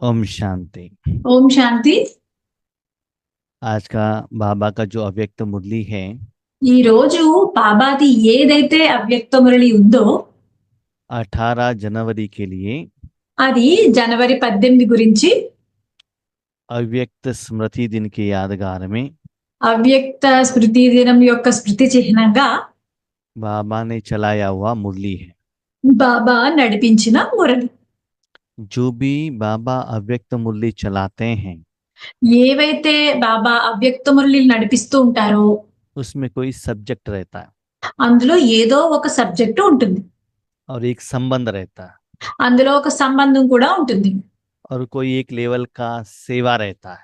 ओम शांति। ओम शांति। आज का बाबा का जो अव्यक्त मुरली है, ఈ రోజు బాబాది ఏదైతే అవ్యక్త మురళి ఉందో 18 जनवरी के लिए అది జనవరి 18 గురించి अव्यक्त स्मृति दिन के यादगार में అవ్యక్త స్మృతి దినం యొక్క స్మృతి చిహ్నంగా बाबा ने चलाया हुआ मुरली है। బాబా నడిపించిన మురళి. जो भी बाबा अव्यक्त मुरली चलाते हैं, ఏవైతే బాబా అవ్యక్త మురళిని నడిపిస్తూ ఉంటారో उसमें कोई सब्जेक्ट रहता है అందులో ఏదో ఒక సబ్జెక్టు ఉంటుంది, और एक संबंध रहता है అందులో ఒక సంబంధం కూడా ఉంటుంది, और कोई एक लेवल का सेवा रहता है।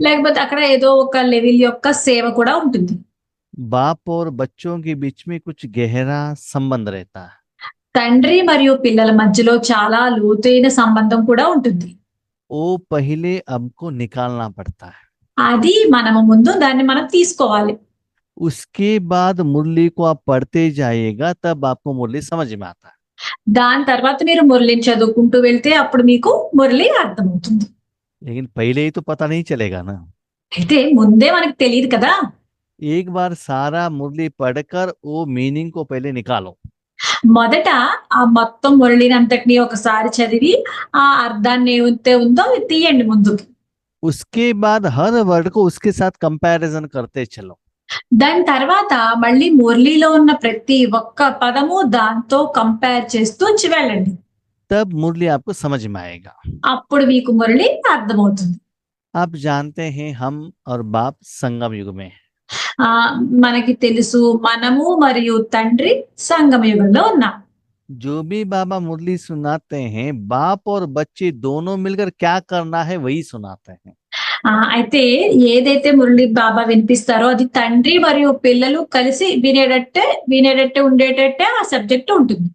లేకపోతే అక్కడ ఏదో ఒక లెవెల్ యొక్క సేవ కూడా ఉంటుంది. बाप और बच्चों के बीच में कुछ गहरा संबंध रहता है। తండ్రి మరియు పిల్లల మధ్యలో చాలా లోతైన సంబంధం కూడా ఉంటుంది. वो पहले हमको निकालना पड़ता है, అది మనము ముందు దాన్ని మనం తీసుకోవాలి. उसके बाद मुरली को आप पढ़ते जाइएगा तब आपको मुरली समझ में आता है। దాని తర్వాత మీరు మురళిని చదువుకుంటూ వెళ్తే అప్పుడు మీకు మురళి అర్థమవుతుంది. लेकिन पहले ही तो पता नहीं चलेगा ना। అయితే ముందే మనకు తెలియదు కదా. एक बार सारा मुरली पढ़कर वो मीनिंग को पहले निकालो। మొదట ఆ మొత్తం మురళిని అంతటిని ఒకసారి చదివి ఆ అర్థాన్ని ఏమైతే ఉందో అది తీయండి ముందుకి. उसके बाद हर वर्ड को उसके साथ कंपैरिजन करते चलो। దాని తర్వాత మళ్ళీ మురళిలో ఉన్న ప్రతి ఒక్క పదము దాంతో కంపేర్ చేస్తూ వెళ్ళండి. तब मुरली आपको समझ में आएगा। అప్పుడు మీకు మురళి అర్థమవుతుంది. आप जानते हैं हम और बाप संगम युग में हैं। ఆ మనకి తెలుసు మనము మరియు తండ్రి సంగమ యుగంలో ఉన్నాం. जो भी बाबा मुरली सुनाते हैं, बाप और बच्चे दोनों मिलकर क्या करना है वही सुनाते हैं। అయితే ఏదైతే మురళి బాబా వినిపిస్తారో అది తండ్రి మరియు పిల్లలు కలిసి వినేటట్టే ఉండేటట్టే ఆ సబ్జెక్ట్ ఉంటుంది.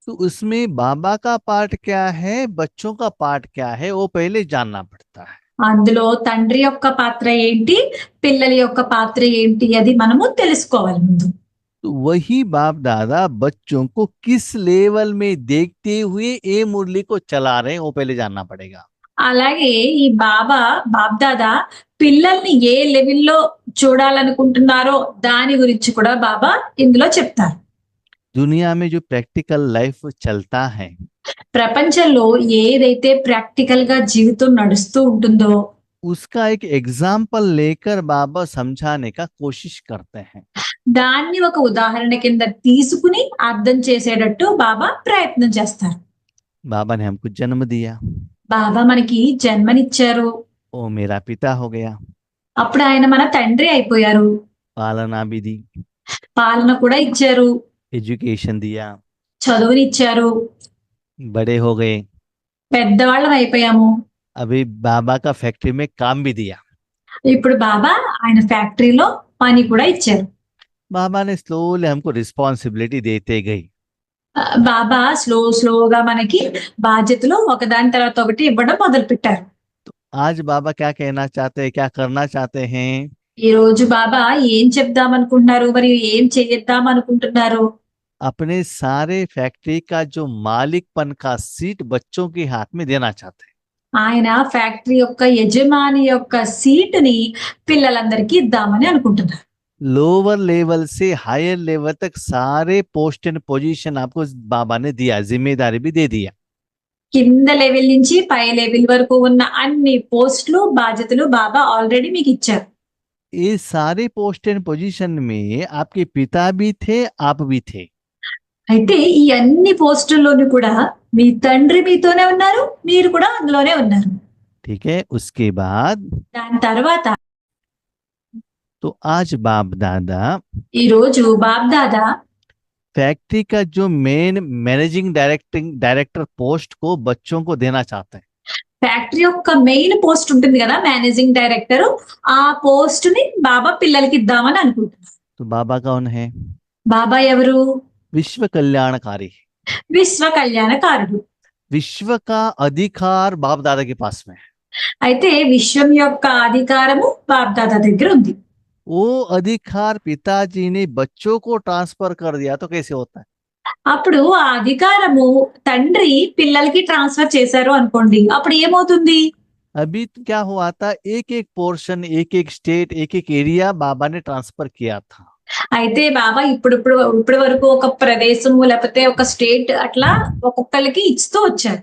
तो उसमें बाबा का पार्ट क्या है, बच्चों का पार्ट क्या है, वो पहले जानना पड़ता है। అందులో తండ్రి యొక్క పాత్ర ఏంటి, పిల్లల యొక్క పాత్ర ఏంటి అది మనము తెలుసుకోవాలి ముందు. तो वही बाप दादा बच्चों को किस लेवल में देखते हुए ये मुरली को चला रहे हैं वो पहले जानना पड़ेगा। అలాగే ఈ బాబ్దాదా పిల్లల్ని ఏ లెవెల్లో చూడాలనుకుంటున్నారో దాని గురించి కూడా బాబా ఇందులో చెప్తారు. दुनिया में जो प्रैक्टिकल लाइफ चलता है, ప్రపంచంలో ఏదైతే ప్రాక్టికల్ గా జీవితం నడుస్తూ ఉంటుందో उसका एक एग्जाम्पल लेकर बाबा समझाने का कोशिश करते हैं। దాన్ని ఒక ఉదాహరణ కింద తీసుకుని అర్థం చేసేటట్టు బాబా ప్రయత్నం చేస్తారు. बाबा ने हमको जन्म दिया, బాబా మనకి జన్మనిచ్చారు, वो मेरा पिता हो गया, అప్పుడు ఆయన మన తండ్రి అయిపోయారు, पालना भी दी, పాలన కూడా ఇచ్చారు, एजुकेशन दिया, చదువునిచ్చారు, बड़े हो गए, పెద్దవాళ్ళం అయిపోయాము. अभी बाबा का फैक्ट्री में काम भी दिया। ఇప్పుడు బాబా ఆయన ఫ్యాక్టరీలో పని కూడా ఇచ్చారు. बाबा ने स्लोली हमको रिस्पॉन्सिबिलिटी देते गई। బాబా స్లోగా మనకి బాధ్యతలు ఒకదాని తర్వాత ఒకటి ఇవ్వడం మొదలు పెట్టారు. आज बाबा क्या कहना चाहते हैं, क्या करना चाहते हैं? ఈ రోజు బాబా ఏం చెప్దాం అనుకుంటున్నారు మరియు ఏం చేద్దాం అనుకుంటున్నారు? अपने सारे फैक्ट्री का जो मालिकपन का सीट बच्चों के हाथ में देना चाहते हैं। ఆయన ఫ్యాక్టరీ యొక్క యజమాని యొక్క సీటుని పిల్లలందరికీ ఇద్దామని అనుకుంటున్నారు. लोअर लेवल से हायर लेवल तक सारे पोस्ट एंड पोजीशन आपको बाबा ने दिया, जिम्मेदारी भी दे दिया। కింద లెవెల్ నుంచి పై లెవెల్ వరకు ఉన్న అన్ని పోస్టులు బాధ్యతలు బాబా ఆల్రెడీ మీకు ఇచ్చారు. ये सारे पोस्ट एंड पोजीशन में आपके पिता भी थे, आप भी थे। అయితే ఈ అన్ని పోస్టుల్లోని కూడా మీ తండ్రి మీతోనే ఉన్నారు, మీరు కూడా అందులోనే ఉన్నారు. ठीक है, उसके बाद దాని తర్వాత तो आज बाप दादा ఈ రోజు బాబ్దాదా फैक्ट्री का जो मेन मैनेजिंग डायरेक्टर पोस्ट को बच्चों को देना चाहते हैं। ఫ్యాక్టరీ యొక్క మెయిన్ పోస్ట్ ఉంటుంది కదా, మేనేజింగ్ డైరెక్టర్, ఆ పోస్ట్ ని బాబా పిల్లలకి ఇద్దామని అనుకుంటున్నారు. तो बाबा कौन है? బాబా ఎవరు? विश्व कल्याणकारी। విశ్వ కళ్యాణకారుడు. विश्व का अधिकार बाप दादा के पास में है। అయితే విశ్వం యొక్క అధికారము బాబ్దాదా దగ్గర ఉంది. वो अधिकार पिताजी ने बच्चों को ट्रांसफर कर दिया तो कैसे होता है? అప్పుడు ఆ అధికారము తండ్రి పిల్లలకి ట్రాన్స్ఫర్ చేశారు అనుకోండి, అప్పుడు ఏమవుతుంది? अभी तो क्या हुआ था, एक एक पोर्शन, एक एक स्टेट, एक एक एरिया बाबा ने ट्रांसफर किया था। అయితే బాబా ఇప్పటి వరకు ఒక ప్రదేశము లేకపోతే ఒక స్టేట్ అట్లా ఒక్కొక్కరికి ఇస్తూ వచ్చారు.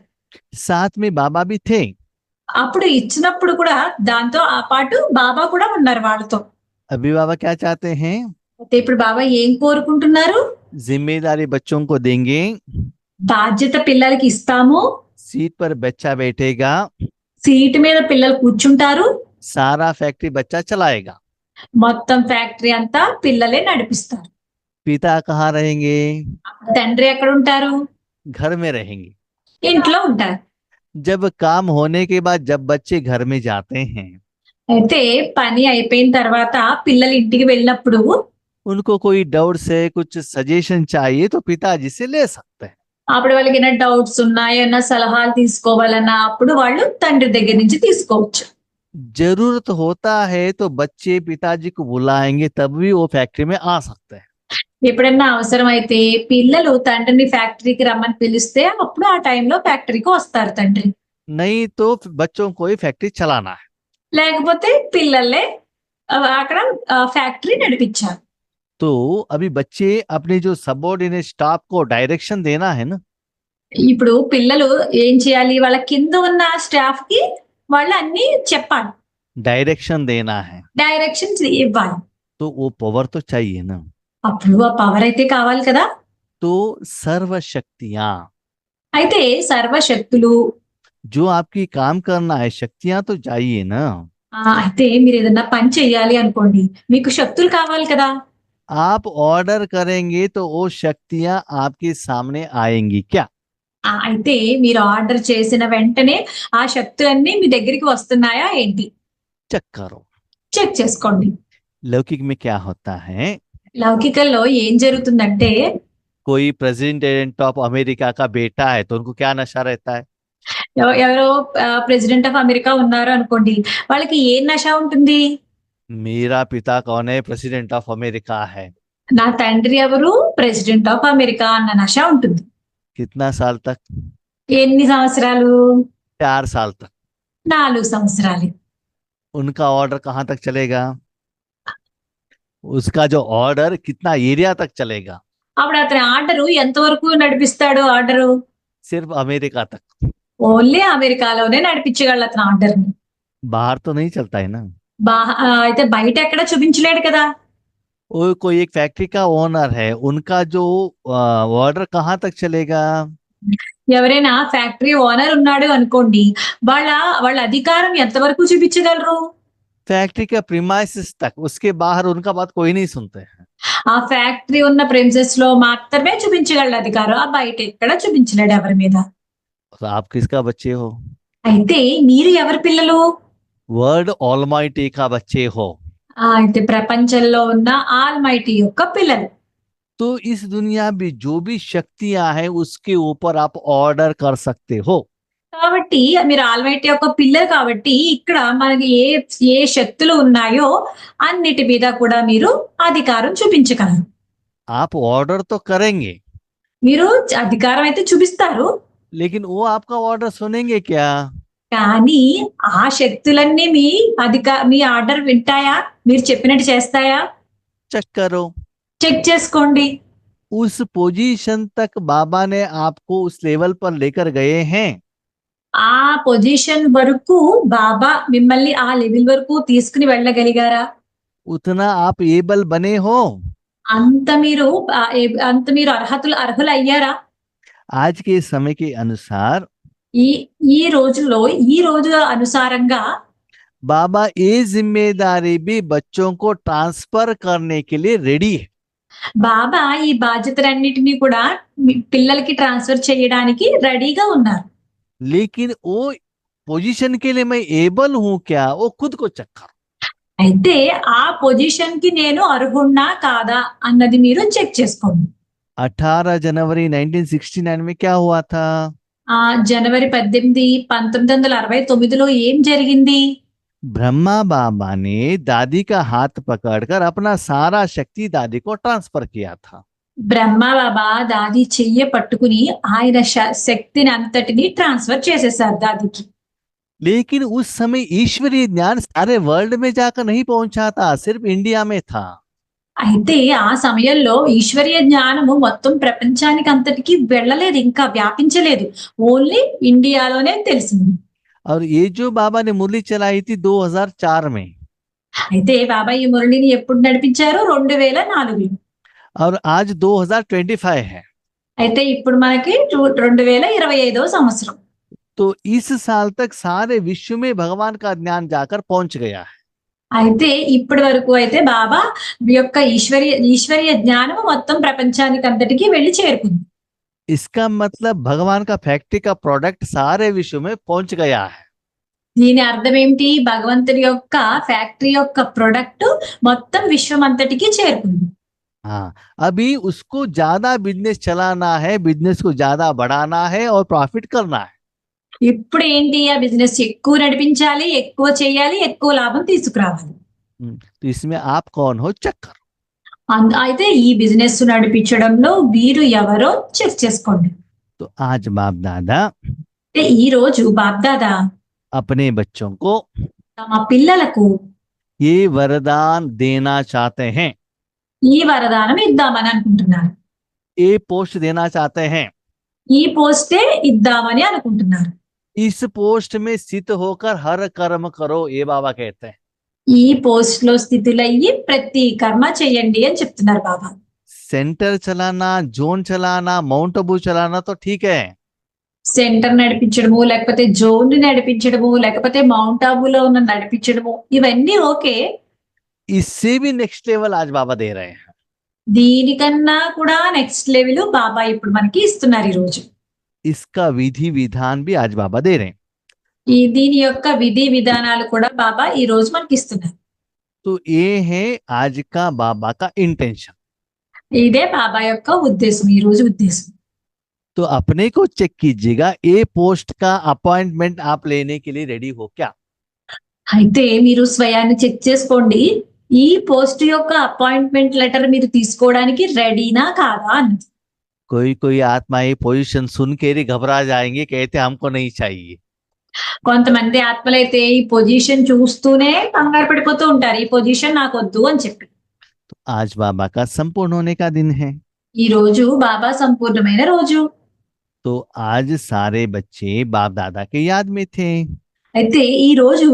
साथ में बाबा भी थे। అప్పుడు ఇచ్చినప్పుడు కూడా దాంతో ఆ పాటు బాబా కూడా ఉన్నారు వాళ్ళతో. अभी बाबा क्या चाहते हैं? అయితే ఇప్పుడు బాబా ఏం కోరుకుంటున్నారు? जिम्मेदारी बच्चों को देंगे, బాధ్యత పిల్లలకి ఇస్తాము. सीट पर बच्चा बैठेगा, సీటు మీద పిల్లలు కూర్చుంటారు. सारा फैक्ट्री बच्चा चलाएगा। మొత్తం ఫ్యాక్టరీ అంతా పిల్లలే నడిపిస్తారు. पिता कहाँ रहेंगे? తండ్రి ఎక్కడ ఉంటారు? घर में रहेंगे। ఇంట్లో ఉంటారు. जब काम होने के बाद जब बच्चे घर में जाते हैं, అయితే పని అయిపోయిన తర్వాత పిల్లలు ఇంటికి వెళ్ళినప్పుడు उनको कोई डाउट से कुछ सजेशन चाहिए तो पिताजी से ले सकते हैं। అప్పుడు వాళ్ళకి ఏమైనా డౌట్స్ ఉన్నా ఏమైనా సలహాలు తీసుకోవాలన్నా అప్పుడు వాళ్ళు తండ్రి దగ్గర నుంచి తీసుకోవచ్చు. जरूरत होता है तो बच्चे पिताजी को बुलाएंगे, तब भी वो फैक्ट्री में आ सकते हैं। ఎప్పుడన్నా అవసరం అయితే పిల్లలు తండ్రిని ఫ్యాక్టరీకి రమ్మని పిలిస్తే అప్పుడు ఆ టైంలో ఫ్యాక్టరీకి వస్తారు తండ్రి. नहीं तो बच्चों को ही फैक्ट्री चलाना है। లేకపోతే పిల్లలే అక్కడ ఫ్యాక్టరీ నడిపించారు. तो अभी बच्चे अपने जो सबऑर्डिनेट स्टाफ को डायरेक्शन देना है ना। ఇప్పుడు పిల్లలు ఏం చేయాలి? వాళ్ళ కింద ఉన్న స్టాఫ్ కి వాళ్ళు అన్ని చెప్పాలి, डायरेक्शन देना है, డైరెక్షన్స్ ఇవ్వాలి. तो वो पावर तो चाहिए ना। అప్పుడు ఆ పవర్ అయితే కావాలి కదా. तो सर्व शक्तियां, అయితే సర్వశక్తులు, जो आपकी काम करना है, शक्तियां तो चाहिए ना। అయితే మీరు ఏదన్నా పని చెయ్యాలి అనుకోండి, మీకు శక్తులు కావాలి కదా. आप ऑर्डर करेंगे तो वो शक्तियां आपके सामने आएंगी क्या? అయితే మీరు ఆర్డర్ చేసిన వెంటనే ఆ శక్తులన్నీ మీ దగ్గరికి వస్తున్నాయా ఏంటి? चेक करो। చెక్ చేసుకోండి. लौकिक में क्या होता है, లౌకికంలో ఏం జరుగుతుందంటే कोई प्रेसिडेंट ऑफ अमेरिका का बेटा है तो उनको क्या नशा रहता है? ఎవరో ప్రెసిడెంట్ ఆఫ్ అమెరికా ఉన్నారు అనుకోండి, వాళ్ళకి ఏ నష ఉంటుంది? मेरा पिता कौन है? प्रेसिडेंट ऑफ अमेरिका है। నా తండ్రి ఎవరు? ప్రెసిడెంట్ ఆఫ్ అమెరికా అన్న నష ఉంటుంది. कितना साल तक? ఎన్ని సంవత్సరాలు? 4 साल तक। 4 సంవత్సరాలు. उनका ऑर्डर कहाँ तक चलेगा? उसका जो ऑर्डर कितना एरिया तक चलेगा? అప్పుడు అతని ఆర్డరు ఎంతవరకు నడిపిస్తాడు? ఆర్డరు सिर्फ अमेरिका तक, ఓన్లీ అమెరికాలోనే నడిపించగలడు అతని ఆర్డర్ని. बाहर तो नहीं चलता है ना। అయితే బయట ఎక్కడ చూపించలేడు కదా. वो कोई एक फैक्ट्री का ओनर है, उनका जो ऑर्डर कहाँ तक चलेगा? ఎవరైనా ఫ్యాక్టరీ ఓనర్ ఉన్నాడు అనుకోండి, వాళ్ళ అధికారం ఎంతవరకు చూపించగలరు? फैक्ट्री का प्रीमाइसिस तक, उसके बाहर उनका बात कोई नहीं सुनते हैं। ఆ ఫ్యాక్టరీ ఉన్న ప్రెమిసెస్ లో మాత్రమే చూపించగలడు అధికారం. ఆ బయట ఎక్కడ చూపించలేడు ఎవరి మీద. तो आप किसका बच्चे हो? అయితే మీరు ఎవరి పిల్లలు? वर्ड ऑलमाइटी का बच्चे हो। అయితే ప్రపంచంలో ఉన్న ఆల్మైటీ యొక్క పిల్లలు. तो इस दुनिया में जो भी शक्तियां हैं उसके ऊपर आप ऑर्डर कर सकते हो। కాబట్టి మీరు ఆల్మైటీ యొక్క పిల్లలు కాబట్టి ఇక్కడ మనకి ఏ శక్తులు ఉన్నాయో అన్నిటి మీద కూడా మీరు అధికారం చూపించగలరు. आप ऑर्डर तो करेंगे, మీరు అధికారం అయితే చూపిస్తారు, लेकिन वो आपका ऑर्डर सुनेंगे क्या? కానీ ఆ శక్తులన్నీ మీ ఆర్డర్ వింటాయా? మీరు చెప్పినట్టు చేస్తాయా? चेक करो। చెక్ చేసుకోండి. उस पोजीशन तक बाबा ने आपको उस लेवल पर लेकर गए हैं। ఆ పొజిషన్ వరకు బాబా మిమ్మల్ని ఆ లెవెల్ వరకు తీసుకుని వెళ్ళగలిగారా? उतना आप एबल बने हो? అంత మీరు అర్హులు అయ్యారా? आज के समय के अनुसार ఈ రోజు అనుసారంగా बाबा ये जिम्मेदारी भी बच्चों को ट्रांसफर करने के लिए रेडी है। బాబా ఈ బాధ్యతలన్నిటినీ కూడా పిల్లలకి ట్రాన్స్ఫర్ చేయడానికి రెడీగా ఉన్నారు. लेकिन वो पोजीशन के लिए मैं एबल हूं क्या, वो खुद को चेक करो। అయితే ఆ పొజిషన్ కి నేను అర్హున్నా కాదా అన్నది మీరు చెక్ చేసుకోండి. 18 जनवरी 1969 में क्या हुआ था? జనవరి 18, 1969లో ఏం జరిగింది? ब्रह्मा बाबा ने दादी का हाथ पकड़कर अपना सारा शक्ति दादी को ट्रांसफर किया था। బ్రహ్మ బాబా దాది చెయ్యి పట్టుకుని ఆయన శక్తిని అంతటిని ట్రాన్స్ఫర్ చేసేసారు దాదికి. लेकिन उस समय ईश्वरीय ज्ञान सारे वर्ल्ड में जाकर नहीं पहुंचा था, सिर्फ इंडिया में था। అయితే ఆ సమయంలో ఈశ్వరీయ జ్ఞానము మొత్తం ప్రపంచానికి అంతటికి వెళ్ళలేదు. ఇంకా వ్యాపించలేదు. ఓన్లీ ఇండియాలోనే తెలిసింది. और ये जो बाबा ने मुरली चलाई थी 2004 में, అయితే బాబా ఈ మురళిని ఎప్పుడు నడిపించారు? 2004లో. और आज 2025 है। అయితే ఇప్పుడు మనకి 2025వ సంవత్సరం. तो इस साल तक सारे विश्व में भगवान का ज्ञान जाकर पहुंच गया है। అయితే ఇప్పటి వరకు అయితే బాబా యొక్క ఈశ్వరీయ జ్ఞానము మొత్తం ప్రపంచానికి అంతటికి వెళ్లి చేరుకుంది. इसका मतलब भगवान का फैक्ट्री का प्रोडक्ट सारे विश्व में पहुंच गया है। దీని అర్థం ఏమిటి? భగవంతుడి యొక్క ఫ్యాక్టరీ యొక్క ప్రొడక్ట్ మొత్తం విశ్వం అంతటికి చేరుకుంది. हाँ, अभी उसको ज्यादा बिजनेस चलाना है, बिजनेस को ज्यादा बढ़ाना है और प्रॉफिट करना है। ఇప్పుడు ఏంటి? ఆ బిజినెస్ ఎక్కువ నడిపించాలి, ఎక్కువ చేయాలి, ఎక్కువ లాభం తీసుకురావాలి. तो इसमें आप कौन हो, चेक करो। అయితే ఈ బిజినెస్ నడిపించడంలో వీరు ఎవరో చెక్ చేసుకోండి. तो आज बाप दादा అంటే ఈ రోజు బాప్దాదా अपने बच्चों को తమ పిల్లలకు ये वरदान देना चाहते हैं, ఈ వరదానం ఇద్దామని అనుకుంటున్నారు. ये पोस्ट देना चाहते हैं। ఈ పోస్టే ఇద్దామని అనుకుంటున్నారు. इस पोस्ट में स्थित होकर हर कर्म करो, ये बाबा कहते हैं। ఈ పోస్ట్ లో స్థితులయ్యి ప్రతి కర్మ చేయండి అని చెప్తున్నారు బాబా. सेंटर चलाना, जोन चलाना, माउंट आबू चलाना तो ठीक है, సెంటర్ నడిపించడము, లేకపోతే జోన్ నడిపించడము, లేకపోతే మౌంట్ ఆబూలో ఉన్న నడిపించడము, ఇవన్నీ ఓకే. इससे भी नेक्स्ट लेवल आज बाबा दे रहे हैं। దీనికన్నా కూడా నెక్స్ట్ లెవెల్ బాబా ఇప్పుడు మనకి ఇస్తున్నారు ఈ రోజు. इसका विधि विधान भी आज बाबा दे रहे हैं। దీని యొక్క విధి విధానాలు కూడా బాబా ఈ రోజు మనకి ఇస్తున్నారు. तो ये है आज का बाबा का इंटेंशन। ఇదే బాబా యొక్క ఉద్దేశం, ఈ రోజు ఉద్దేశం. तो अपने को चेक कीजिएगा, ये पोस्ट का अपॉइंटमेंट आप लेने के लिए रेडी हो क्या? అయితే మీరు స్వయాన్ని చెక్ చేసుకోండి. ఈ పోస్ట్ యొక్క అపాయింట్మెంట్ లెటర్ మీరు తీసుకోవడానికి రెడీనా కాదా అన్నది. कोई आत्मा ये पोजीशन सुन के ही घबरा जाएंगे, कहते हमको नहीं चाहिए। కొంతమంది ఆత్మలైతే ఈ పొజిషన్ చూస్తూనే కంగారు పడిపోతూ ఉంటారు, ఈ పొజిషన్ నాకు వద్దు అని చెప్పి. तो आज बाबा का संपूर्ण होने का दिन है। ఈ రోజు బాబా సంపూర్ణమైన రోజు. तो आज सारे बच्चे बाप दादा के याद में थे। అయితే ఈ రోజు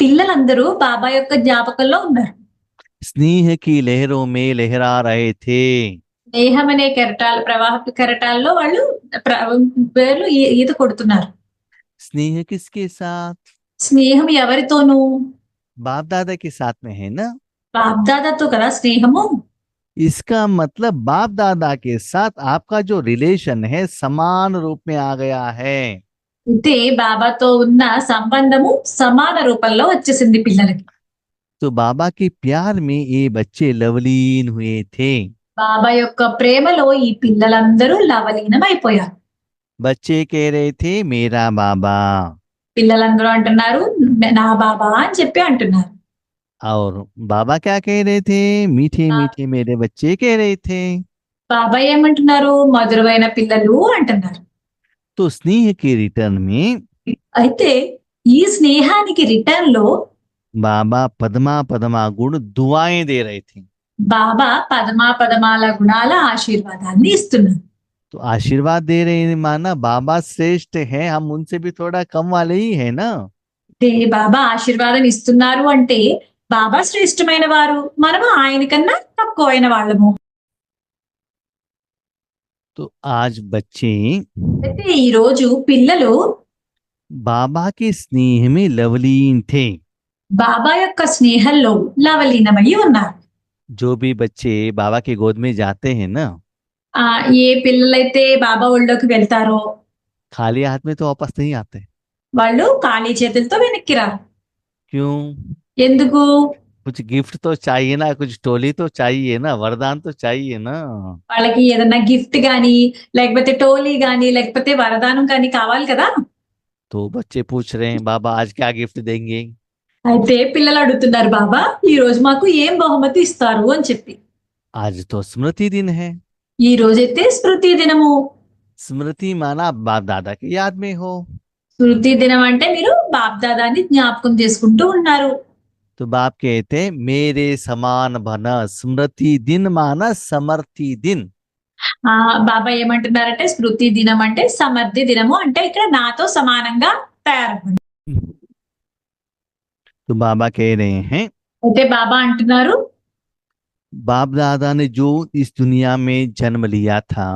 పిల్లలందరూ బాబా యొక్క జ్ఞాపకంలో ఉన్నారు. स्नेह की लहरों में लहरा रहे थे। స్నేహం అనే ప్రవాహపు కెరటాల్లో వాళ్ళు పేర్లు ఈత కొడుతున్నారు. स्नेह किसके साथ? స్నేహం ఎవరితోనూ? बाप दादा के साथ में है ना। బాప్దాదాతో కదా స్నేహము. इसका मतलब बाप दादा के साथ आपका जो रिलेशन है समान रूप में आ गया है। అయితే బాబాతో ఉన్న సంబంధము సమాన రూపంలో వచ్చేసింది పిల్లలకి. तो बाबा के प्यार में ये बच्चे लवलीन हुए थे। బాబా యొక్క ప్రేమలో ఈ పిల్లలందరూ లవలీనం అయిపోయారు. बच्चे कह रहे थे मेरा बाबा, పిల్లలందరూ అంటున్నారు నా బాబా అని చెప్పి అంటున్నారు. और बाबा क्या कह रहे थे? मीठे मीठे मेरे बच्चे कह रहे थे। బాబా ఏమంటున్నారు? మధురమైన పిల్లలు అంటున్నారు. तो स्नेह के रिटर्न में అయితే ఈ స్నేహానికి రిటర్న్ లో बाबा पद्मा पद्मा गुण दुआएं दे रहे थे। బాబా పదమాల గుణాల ఆశీర్వాదాన్ని ఇస్తున్నారు. तो आशीर्वाद दे रहे हैं माना बाबा श्रेष्ठ है, हम उनसे भी थोड़ा कम वाले ही है ना। బాబా ఆశీర్వాదం ఇస్తున్నారు అంటే బాబా శ్రేష్టమైన వారు, మనము ఆయన కన్నా తక్కువైన వాళ్ళము. तो आज बच्चे అయితే ఈ రోజు పిల్లలు बाबा के स्नेह में लवलीन थे। బాబా యొక్క స్నేహంలో లవలీనమై ఉన్నారు. जो भी बच्चे बाबा के गोद में जाते हैं ना, ఏ పిల్లలైతే బాబా ఒళ్ళోకి వెళ్తారో खाली हाथ में तो वापस नहीं आते। వాళ్ళు ఖాళీ చేతులతో వెనక్కి రారు. क्यों? ఎందుకు? कुछ गिफ्ट तो चाहिए ना, कुछ टोली तो चाहिए ना, वरदान तो चाहिए ना। వాళ్ళకి ఏదన్నా గిఫ్ట్ గాని, లేకపోతే టోలీ గాని, లేకపోతే వరదానం కానీ కావాలి కదా. तो बच्चे पूछ रहे हैं बाबा आज क्या गिफ्ट देंगे? అయితే పిల్లలు అడుగుతున్నారు బాబా ఈ రోజు మాకు ఏం బహుమతి ఇస్తారు అని చెప్పి. आज तो स्मृति दिन है। ఈ రోజైతే స్మృతి దినము. स्मृति माना बाप दादा की याद में हो। స్మృతి దినం అంటే మీరు బాప్ దాదాని జ్ఞాపకం చేసుకుంటూ ఉన్నారు. तो बाप कहते हैं मेरे समान बन, स्मृति दिन माना समर्थी दिन। బాబా ఏమంటున్నారంటే స్మృతి దినం అంటే సమర్థి దినము అంటే ఇక్కడ నాతో సమానంగా తయారవ్వండి. तो बाबा कह रहे हैं అయితే బాబా అంటున్నారు बाप दादा ने जो इस दुनिया में जन्म लिया था,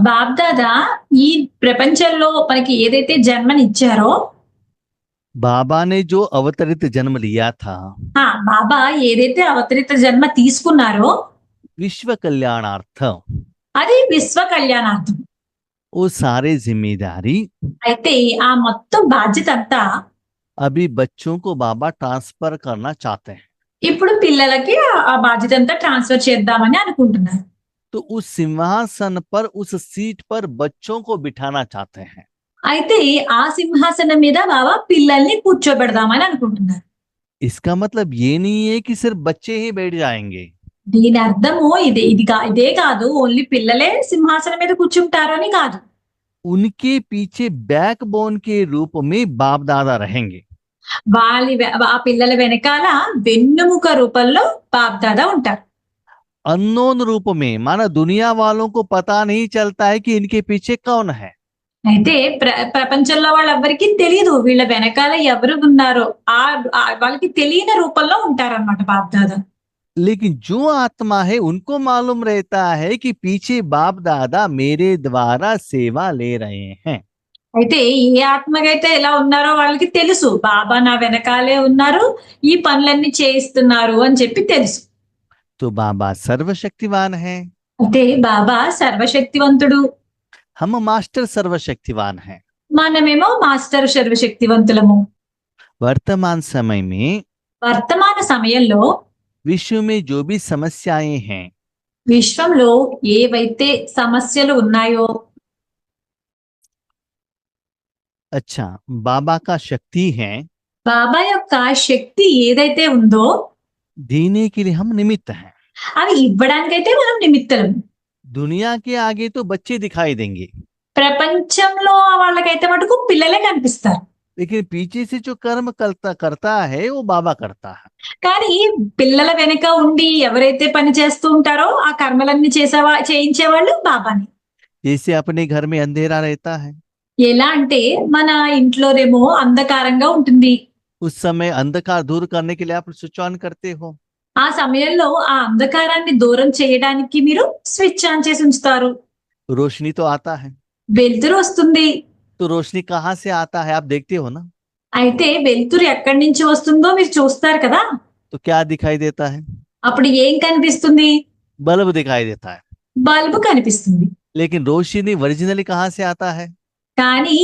బాప్ దాదా ఈ ప్రపంచంలో మనకి ఏదైతే జన్మనిచ్చారో, बाबा ने जो अवतरित जन्म लिया था, బాబా ఏదైతే అవతరిత జన్మ తీసుకున్నారో विश्व कल्याणार्थ, అది విశ్వ కళ్యాణార్థం. वो सारे जिम्मेदारी అయితే ఆ మొత్తం బాధ్యత అంతా अभी बच्चों को बाबा ट्रांसफर करना चाहते हैं। ఇప్పుడు పిల్లలకి ఆ బాధ్యత అంతా ట్రాన్స్ఫర్ చేద్దామని అనుకుంటున్నారు. तो उस सिंहासन पर, उस सीट पर बच्चों को बिठाना चाहते हैं। అయితే ఆ సింహాసనం మీద బాబా పిల్లల్ని కూర్చోబెడదామని అనుకుంటున్నారు. इसका मतलब ये नहीं है कि सिर्फ बच्चे ही बैठ जाएंगे। దీని అర్థము ఇదే కాదు, ఓన్లీ పిల్లలే సింహాసనం మీద కూర్చుంటారు అని కాదు. उनके पीछे बैकबोन के रूप में बाप दादा रहेंगे। ఆ పిల్లల వెనకాల వెన్నుముక రూపంలో బాప్ దాదా ఉంటారు. अननोन रूप में, माना दुनिया वालों को पता नहीं चलता है कि इनके पीछे कौन है। అయితే ప్రపంచంలో వాళ్ళెవ్వరికి తెలియదు వీళ్ళ వెనకాల ఎవరు ఉన్నారో. వాళ్ళకి తెలియని రూపంలో ఉంటారన్నమాట బాప్ దాదా. लेकिन जो आत्मा है उनको मालूम रहता है कि पीछे बाप दादा मेरे द्वारा सेवा ले रहे हैं। అయితే ఏ ఆత్మకైతే ఎలా ఉన్నారో వాళ్ళకి తెలుసు, బాబా నా వెనకాలే ఉన్నారు, ఈ పనులన్నీ చేయిస్తున్నారు అని చెప్పి తెలుసు. तो बाबा सर्वशक्तिवान है, అయితే బాబా సర్వశక్తివంతుడు, हम मास्टर सर्वशक्तिवान हैं। మనమేమో మాస్టర్ సర్వశక్తివంతులము. वर्तमान समय में వర్తమాన సమయంలో विश्व में जो भी समस्याएं हैं, విశ్వంలో ఏవైతే సమస్యలు ఉన్నాయో, अच्छा बाबा का शक्ति है, బాబా యొక్క శక్తి ఏదైతే ఉందో देने के लिए हम निमित्त हैं। అవి ఇవ్వడానికైతే మనం నిమిత్తలం. दुनिया के आगे तो बच्चे दिखाई देंगे, ప్రపంచంలో వాళ్ళకైతే మటుకు పిల్లలే కనిపిస్తారు. लेकिन पीछे से जो कर्म करता है वो बाबा करता है। కానీ పిల్లల వెనుక ఉండి ఎవరైతే పని చేస్తూ ఉంటారో ఆ కర్మలన్నీ చేయించేవాళ్ళు బాబాని. जैसे अपने घर में अंधेरा रहता है, ఎలా అంటే మన ఇంట్లోనేమో అంధకారంగా ఉంటుంది. उस समय अंधकार दूर करने के लिए आप स्विच ऑन करते हो। ఆ సమయంలో ఆ అంధకారాన్ని దూరం చేయడానికి మీరు స్విచ్ ఆన్ చేసి ఉంచుతారు. रोशनी तो आता है, వెలుతురు వస్తుంది. तो रोशनी कहाँ से आता है आप देखते हो ना। అయితే వెలుతురు ఎక్కడి నుంచి వస్తుందో మీరు చూస్తారు కదా. तो क्या दिखाई देता है? అప్పుడు ఏం కనిపిస్తుంది? बल्ब दिखाई देता है। బల్బు కనిపిస్తుంది. लेकिन रोशनी ओरिजिनली कहाँ से आता है? కానీ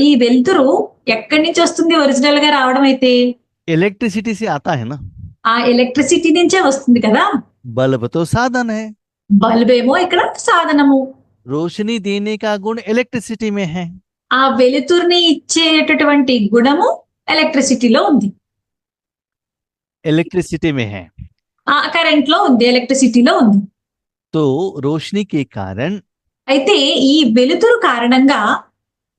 ఈ వెలుతురు ఎక్కడి నుంచి వస్తుంది ఒరిజినల్ గా రావడం అయితే? इलेक्ट्रिसिटी से आता है ना। ఆ ఎలక్ట్రిసిటీ నుంచే వస్తుంది కదా. बल्ब तो साधन है, బల్బ్ ఏమో ఇక్కడ సాధనము. रोशनी देने का गुण इलेक्ट्रिसिटी में है। ఆ వెలుతురుని ఇచ్చేటటువంటి గుణము ఎలక్ట్రిసిటీలో ఉంది, इलेक्ट्रिसिटी में है। ఆ కరెంట్ లో ఉంది, ఎలక్ట్రిసిటీలో ఉంది. तो रोशनी के कारण అయితే ఈ వెలుతురు కారణంగా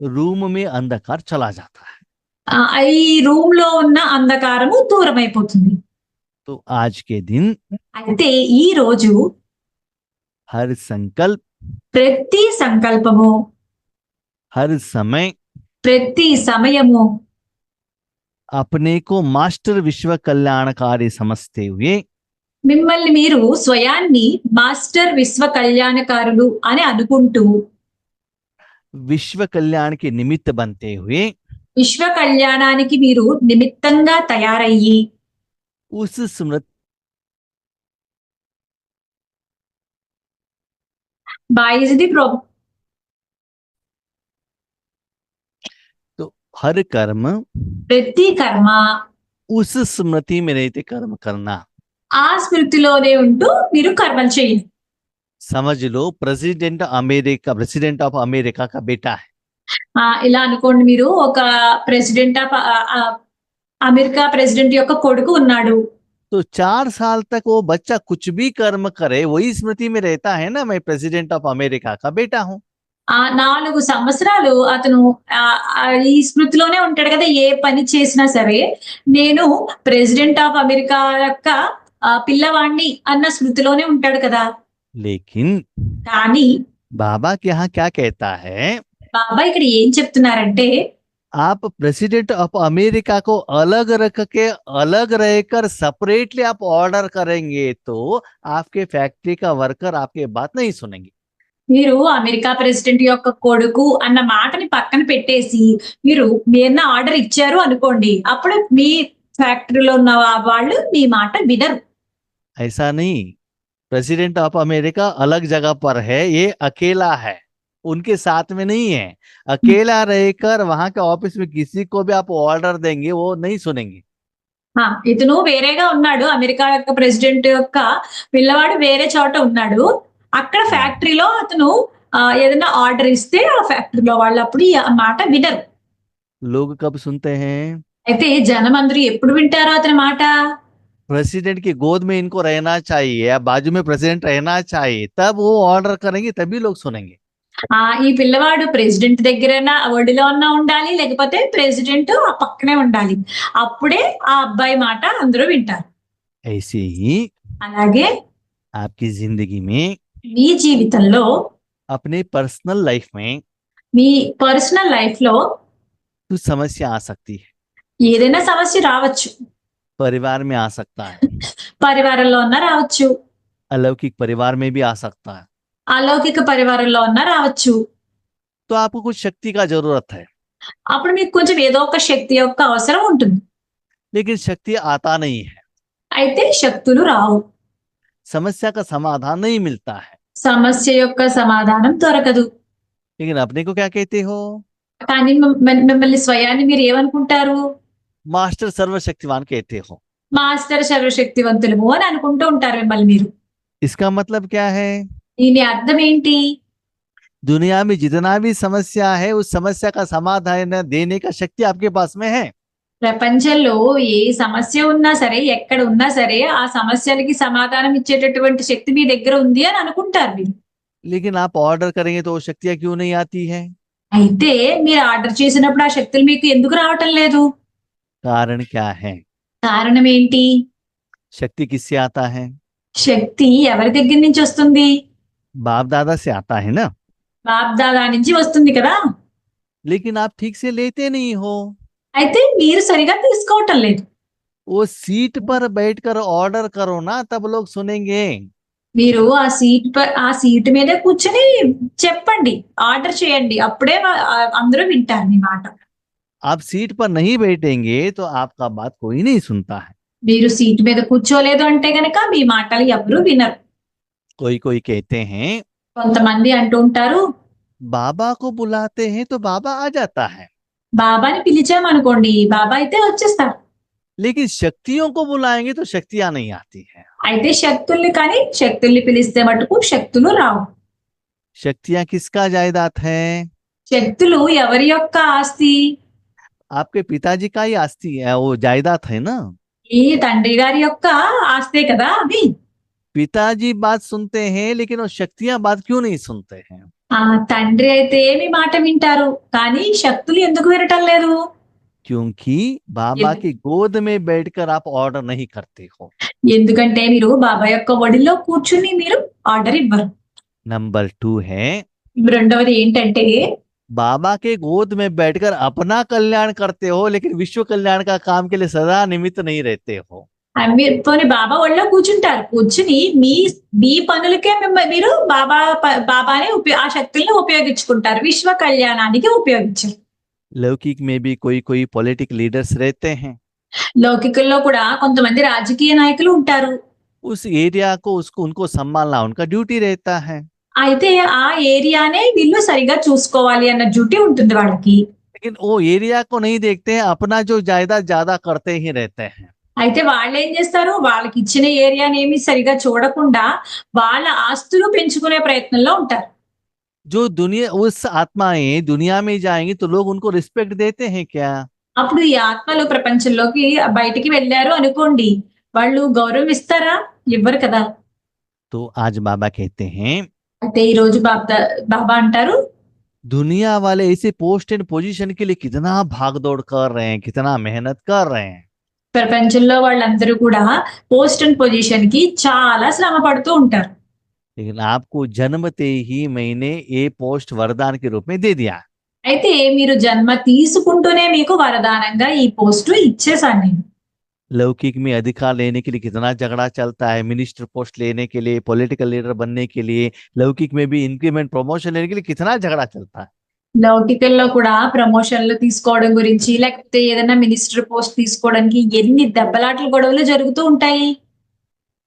रूम में अंधकार चला जाता है। ఈ రూమ్ లో ఉన్న అంధకారము దూరం అయిపోతుంది. तो आज के दिन అయితే ఈ రోజు हर संकल्प, ప్రతి సంకల్పము, हर समय ప్రతి సమయము अपने को मास्टर विश्व कल्याणकारी समझते हुए మిమ్మల్ని మీరు స్వయాన్ని మాస్టర్ విశ్వ కళ్యాణకారులు అని అనుకుంటూ विश्व कल्याण के निमित्त बनते हुए విశ్వ కళ్యాణానికి మీరు నిమిత్తంగా తయారయ్యి उस स्मृति బాయిజ్ది तो हर कर्म ప్రతి కర్మ उस स्मृति में रहते कर्म करना। ఆ స్మృతిలోనే ఉంటూ మీరు కర్మలు చేయండి. समझ लो प्रेसिडेंट ऑफ अमेरिका का बेटा है। ఇలా అనుకోండి, మీరు ఒక ప్రెసిడెంట్ ఆఫ్ అమెరికా ప్రెసిడెంట్ యొక్క కొడుకు ఉన్నాడు. तो 4 साल तक वो बच्चा कुछ भी कर्म करे वही स्मृति में रहता है ना, मैं प्रेसिडेंट ऑफ अमेरिका का बेटा हूँ। ఆ 4 సంవత్సరాలు అతను ఈ స్మృతిలోనే ఉంటాడు కదా! ఏ పని చేసినా సరే, నేను ప్రెసిడెంట్ ఆఫ్ అమెరికా యొక్క పిల్లవాడిని అన్న స్మృతిలోనే ఉంటాడు కదా! लेकिन కానీ बाबा के यहाँ क्या कहता है, బాబా ఇక్కడ ఏం చెప్తున్నారంటే, आप प्रेसिडेंट ऑफ अमेरिका को अलग रख के अलग रहकर सेपरेटली आप ऑर्डर करेंगे तो आपके फैक्ट्री का वर्कर आपके बात नहीं सुनेंगे। మీరు అమెరికా ప్రెసిడెంట్ యొక్క కొడుకు అన్న మాటని పక్కన పెట్టేసి, మీరు ఏదైనా ఆర్డర్ ఇచ్చారు అనుకోండి. అప్పుడు మీ ఫ్యాక్టరీలో ఉన్న వాళ్ళు మీ మాట వినరు. ऐसा नहीं, प्रेसिडेंट ऑफ अमेरिका अलग जगह पर है, ये अकेला है, उनके साथ में नहीं है। अकेला रहकर वहां के ऑफिस में किसी को भी आप ऑर्डर देंगे वो नहीं सुनेंगे। ఇతను వేరేగా ఉన్నాడు. అమెరికా యొక్క ప్రెసిడెంట్ యొక్క పిల్లవాడు వేరే చోట ఉన్నాడు. అక్కడ ఫ్యాక్టరీలో అతను ఏదైనా ఆర్డర్ ఇస్తే ఆ ఫ్యాక్టరీలో వాళ్ళు అప్పుడు ఈ మాట వినరు. लोग कब सुनते हैं? అయితే జనమందరూ ఎప్పుడు వింటారో అతని మాట? प्रेसिडेंट की गोद में इनको रहना चाहिए या बाजू में प्रेसिडेंट रहना चाहिए, तब वो ऑर्डर करेंगे, तभी लोग सुनेंगे। ఈ పిల్లవాడు ప్రెసిడెంట్ దగ్గరైనా ఒడిలో అన్నా ఉండాలి, లేకపోతే ప్రెసిడెంట్ ఆ పక్కనే ఉండాలి. అప్పుడే ఆ అబ్బాయి మాట అందరూ వింటారు. ऐसे ही అలాగే आपकी जिंदगी में, మీ జీవితంలో, अपने पर्सनल लाइफ में మీ పర్సనల్ లైఫ్ లో कुछ समस्या आ सकती है, ఏదైనా సమస్య రావచ్చు. परिवार में आ सकता है, పరివారంలో ఉన్నా రావచ్చు, अलौकिक परिवार में भी आ सकता है। అలౌకిక పరివారంలో ఉన్నా రావచ్చు. तो आपको कुछ शक्ति का जरूरत है, అప్పుడు మీకు కొంచెం ఏదో ఒక శక్తి యొక్క అవసరం ఉంటుంది. लेकिन शक्ति आता नहीं है, అయితే శక్తులు రావు. समस्या का समाधान नहीं मिलता है। సమస్య యొక్క సమాధానం దొరకదు. लेकिन अपने को क्या कहते हो? కానీ మిమ్మల్ని స్వయాన్ని మీరు ఏమనుకుంటారు? मास्टर सर्वशक्तिवान कहते हो। మాస్టర్ సర్వశక్తివంతులము అని అనుకుంటూ ఉంటారు మిమ్మల్ని మీరు. इसका मतलब क्या है? దీని అర్థం ఏంటి? दुनिया में जितना भी समस्या है उस समस्या का समाधान देने का शक्ति आपके पास में है। ప్రపంచంలో ఏ సమస్య ఉన్నా సరే, ఎక్కడ ఉన్నా సరే, ఆ సమస్యలకి సమాధానం ఇచ్చేటటువంటి శక్తి మీ దగ్గర ఉంది అని అనుకుంటారు మీరు. लेकिन आप ऑर्डर करेंगे तो वो शक्तियां क्यों नहीं आती है? అయితే మీరు ఆర్డర్ చేసినప్పుడు ఆ శక్తులు మీకు ఎందుకు రావటం లేదు? कारण क्या है? కారణం ఏంటి? शक्ति किससे आता है? శక్తి ఎవరి దగ్గర నుంచి వస్తుంది? बाप दादा से आता है ना। బాప్ దాదా నుంచి వస్తుంది కదా. लेकिन आप ठीक से लेते नहीं हो। అయితే మీరు సరిగా తీసుకోవటం లేదు. वो सीट पर बैठकर ऑर्डर करो ना, तब लोग सुनेंगे। మీరు ఆ సీట్ మీద కూర్చొని చెప్పండి, ఆర్డర్ చేయండి, అప్పుడే అందరూ వింటారు మీ మాట. आप सीट पर नहीं बैठेंगे तो आपका बात कोई नहीं सुनता है। మీరు సీట్ మీద కూర్చోలేదు అంటే గనక మీ మాటలు ఎవరు వినరు. कोई कोई कहते हैं కొంతమంది అంటూ ఉంటారు, बाबा को बुलाते हैं तो बाबा आ जाता है, బాబాని పిలిచామనుకోండి బాబా అయితే వచ్చేస్తారు. लेकिन शक्तियों को बुलाएंगे तो शक्तियां नहीं आती है। అయితే శక్తుల్ని పిలిస్తే మటుకు శక్తులు రావు. शक्तियां किसका जायदाद है? శక్తులు ఎవరి యొక్క ఆస్తి? आपके पिताजी का ही आस्ती है, वो जायदाद है ना। ఈ తండ్రి గారి యొక్క ఆస్తే కదా అవి. पिताजी बात सुनते हैं लेकिन वो शक्तियां बात क्यों नहीं सुनते हैं? ఆ తండ్రి అయితే మీ మాట వింటారు, కానీ శక్తులు ఎందుకు వినటం లేదు? क्योंकि बाबा की गोद में बैठकर आप ऑर्डर नहीं करते हो। ఎందుకంటే మీరు బాబా యొక్క ఒడిలో కూర్చుని మీరు ఆర్డర్ ఇవ్వరు. नंबर 2 है, రెండవది ఏంటంటే, बाबा के गोद में बैठकर अपना कल्याण करते हो लेकिन विश्व कल्याण का काम के लिए सदा निमित्त नहीं रहते हो। మీరు పోనీ బాబా ఒళ్ళో కూర్చుంటారు, కూర్చుని మీ పనులకే మీరు బాబానే ఆ శక్తుల్ని ఉపయోగించుకుంటారు, విశ్వ కళ్యాణానికి ఉపయోగించారు. लौकिक में भी कोई कोई पॉलिटिक लीडर्स रहते हैं, లౌకికుల్లో కూడా కొంతమంది రాజకీయ నాయకులు ఉంటారు. उस एरिया को उनको संभालना उनका ड्यूटी रहता है। అయితే ఆ ఏరియానే వీళ్ళు సరిగా చూసుకోవాలి అన్న డ్యూటీ ఉంటుంది వాళ్ళకి. लेकिन वो एरिया को नहीं देखते हैं, अपना जो जायदाद ज्यादा करते ही रहते हैं। అయితే వాళ్ళు ఏం చేస్తారు, వాళ్ళకి ఇచ్చిన ఏరియాని ఏమి సరిగా చూడకుండా వాళ్ళ ఆస్తులు పెంచుకునే ప్రయత్నంలో ఉంటారు. जो दुनिया उस आत्माएं दुनिया में जाएंगी तो लोग उनको रिस्पेक्ट देते हैं क्या? అప్పుడు ఈ ఆత్మలు ప్రపంచంలోకి బయటికి వెళ్ళారు అనుకోండి, వాళ్ళు గౌరవం ఇస్తారా? ఇవ్వరు కదా. तो आज बाबा कहते हैं అయితే ఈ రోజు బాబా అంటారు, दुनिया वाले ऐसे पोस्ट एंड पोजीशन के लिए कितना भाग दौड़ कर रहे हैं, कितना मेहनत कर रहे हैं। ప్రపంచంలో వాళ్ళందరూ కూడా పోస్ట్ అండ్ పొజిషన్ కి చాలా శ్రమ పడుతూ ఉంటారు. लेकिन आपको जन्मते ही मैंने ये पोस्ट वरदान के रूप में दे दिया। అయితే మీరు జన్మ తీసుకుంటూనే మీకు వరదానంగా ఈ పోస్టు ఇచ్చేసాను నేను. लौकिक में अधिकार लेने के लिए कितना झगड़ा चलता है, मिनिस्टर पोस्ट लेने के लिए, पॉलिटिकल लीडर बनने के लिए, लौकिक में भी इंक्रीमेंट प्रमोशन लेने के लिए कितना झगड़ा चलता है। లౌకికల్లో కూడా ప్రమోషన్లు తీసుకోవడం గురించి లేకపోతే ఏదైనా మినిస్టర్ పోస్ట్ తీసుకోవడానికి ఎన్ని దెబ్బలాటలు గొడవలు జరుగుతూ ఉంటాయి.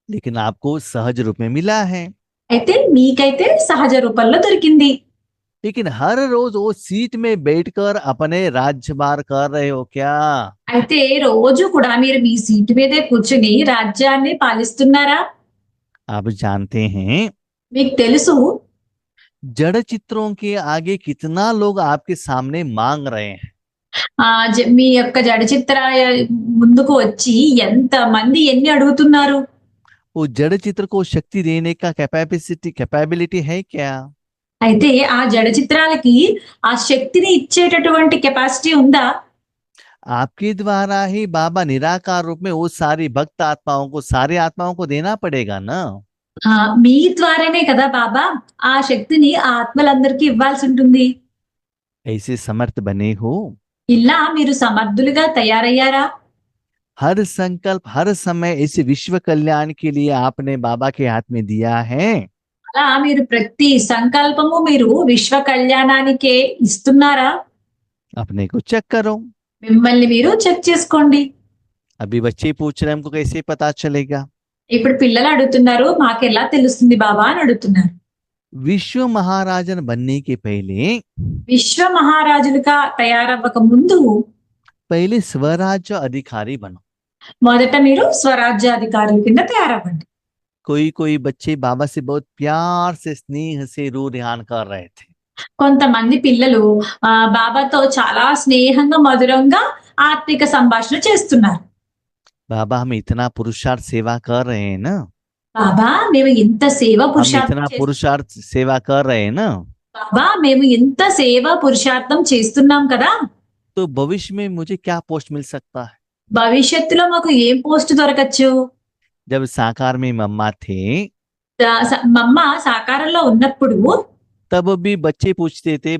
लेकिन आपको सहज रूप में मिला है। అయితే మీకైతే సహజ రూపంలో దొరికింది. लेकिन हर रोज वो सीट में बैठकर अपने राज्यभार कर रहे हो क्या? అయితే రోజు కూడా మీరు మీ సీటు మీదే కూర్చుని రాజ్యాన్ని పాలిస్తున్నారా? आप जानते हैं మీకు తెలుసు जड़ चित्रों के आगे कितना लोग आपके सामने मांग रहे हैं। మీ యొక్క జడ చిత్ర ముందుకు వచ్చి ఎంత మంది ఎన్ని అడుగుతున్నారు. वो जड़ चित्र को शक्ति देने का कैपेबिलिटी है क्या? అయితే ఆ జడ చిత్రాలకి ఆ శక్తిని ఇచ్చేటటువంటి కెపాసిటీ ఉందా? आपके द्वारा ही बाबा निराकार रूप में वो सारी भक्त आत्माओं को, सारी आत्माओं को देना पड़ेगा ना। మీ ద్వారానే కదా బాబా ఆ శక్తిని ఆ ఆత్మలందరికీ ఇవ్వాల్సి ఉంటుంది. ऐसे समर्थ बने हो। ఇలా మీరు సమర్థులుగా తయారయ్యారా? हर संकल्प हर समय इस विश्व कल्याण के लिए आपने बाबा के हाथ में दिया है। అలా మీరు ప్రతి సంకల్పము మీరు విశ్వ కళ్యాణానికే ఇస్తున్నారా? अपने को चेक करो। మిమ్మల్ని మీరు చెక్ చేసుకోండి. अभी बच्चे पूछ रहे हैं हमको कैसे पता चलेगा। ఇప్పుడు పిల్లలు అడుగుతున్నారు మాకెలా తెలుస్తుంది బాబా అని అడుగుతున్నారు. विश्व महाराजन बनने के पहले విశ్వ మహారాజులుగా తయారవ్వక ముందు पहले स्वराज्य अधिकारी बनो। మొదట మీరు స్వరాజ్యాధికారుల కింద తయారవ్వండి. कोई कोई बच्चे बाबा से बहुत प्यार से, स्नेह से रू रिहान कर रहे थे। కొంతమంది పిల్లలు బాబాతో చాలా స్నేహంగా మధురంగా ఆత్మిక సంభాషణ చేస్తున్నారు. बाबा हम इतना पुरुषार्थ सेवा कर रहे हैं ना, బాబా మేము ఇంత సేవ हम इतना पुरुषार्थ सेवा कर रहे हैं ना, బాబా మేము ఇంత సేవ పురుషార్థం చేస్తున్నాం కదా, तो भविष्य में मुझे क्या पोस्ट मिल सकता है? భవిష్యత్తులో మాకు ఏం పోస్ట్ దొరకచ్చు? जब साकार में मम्मा थे మమ్మ సాకారంలో ఉన్నప్పుడు तब भी बच्चे पूछते थे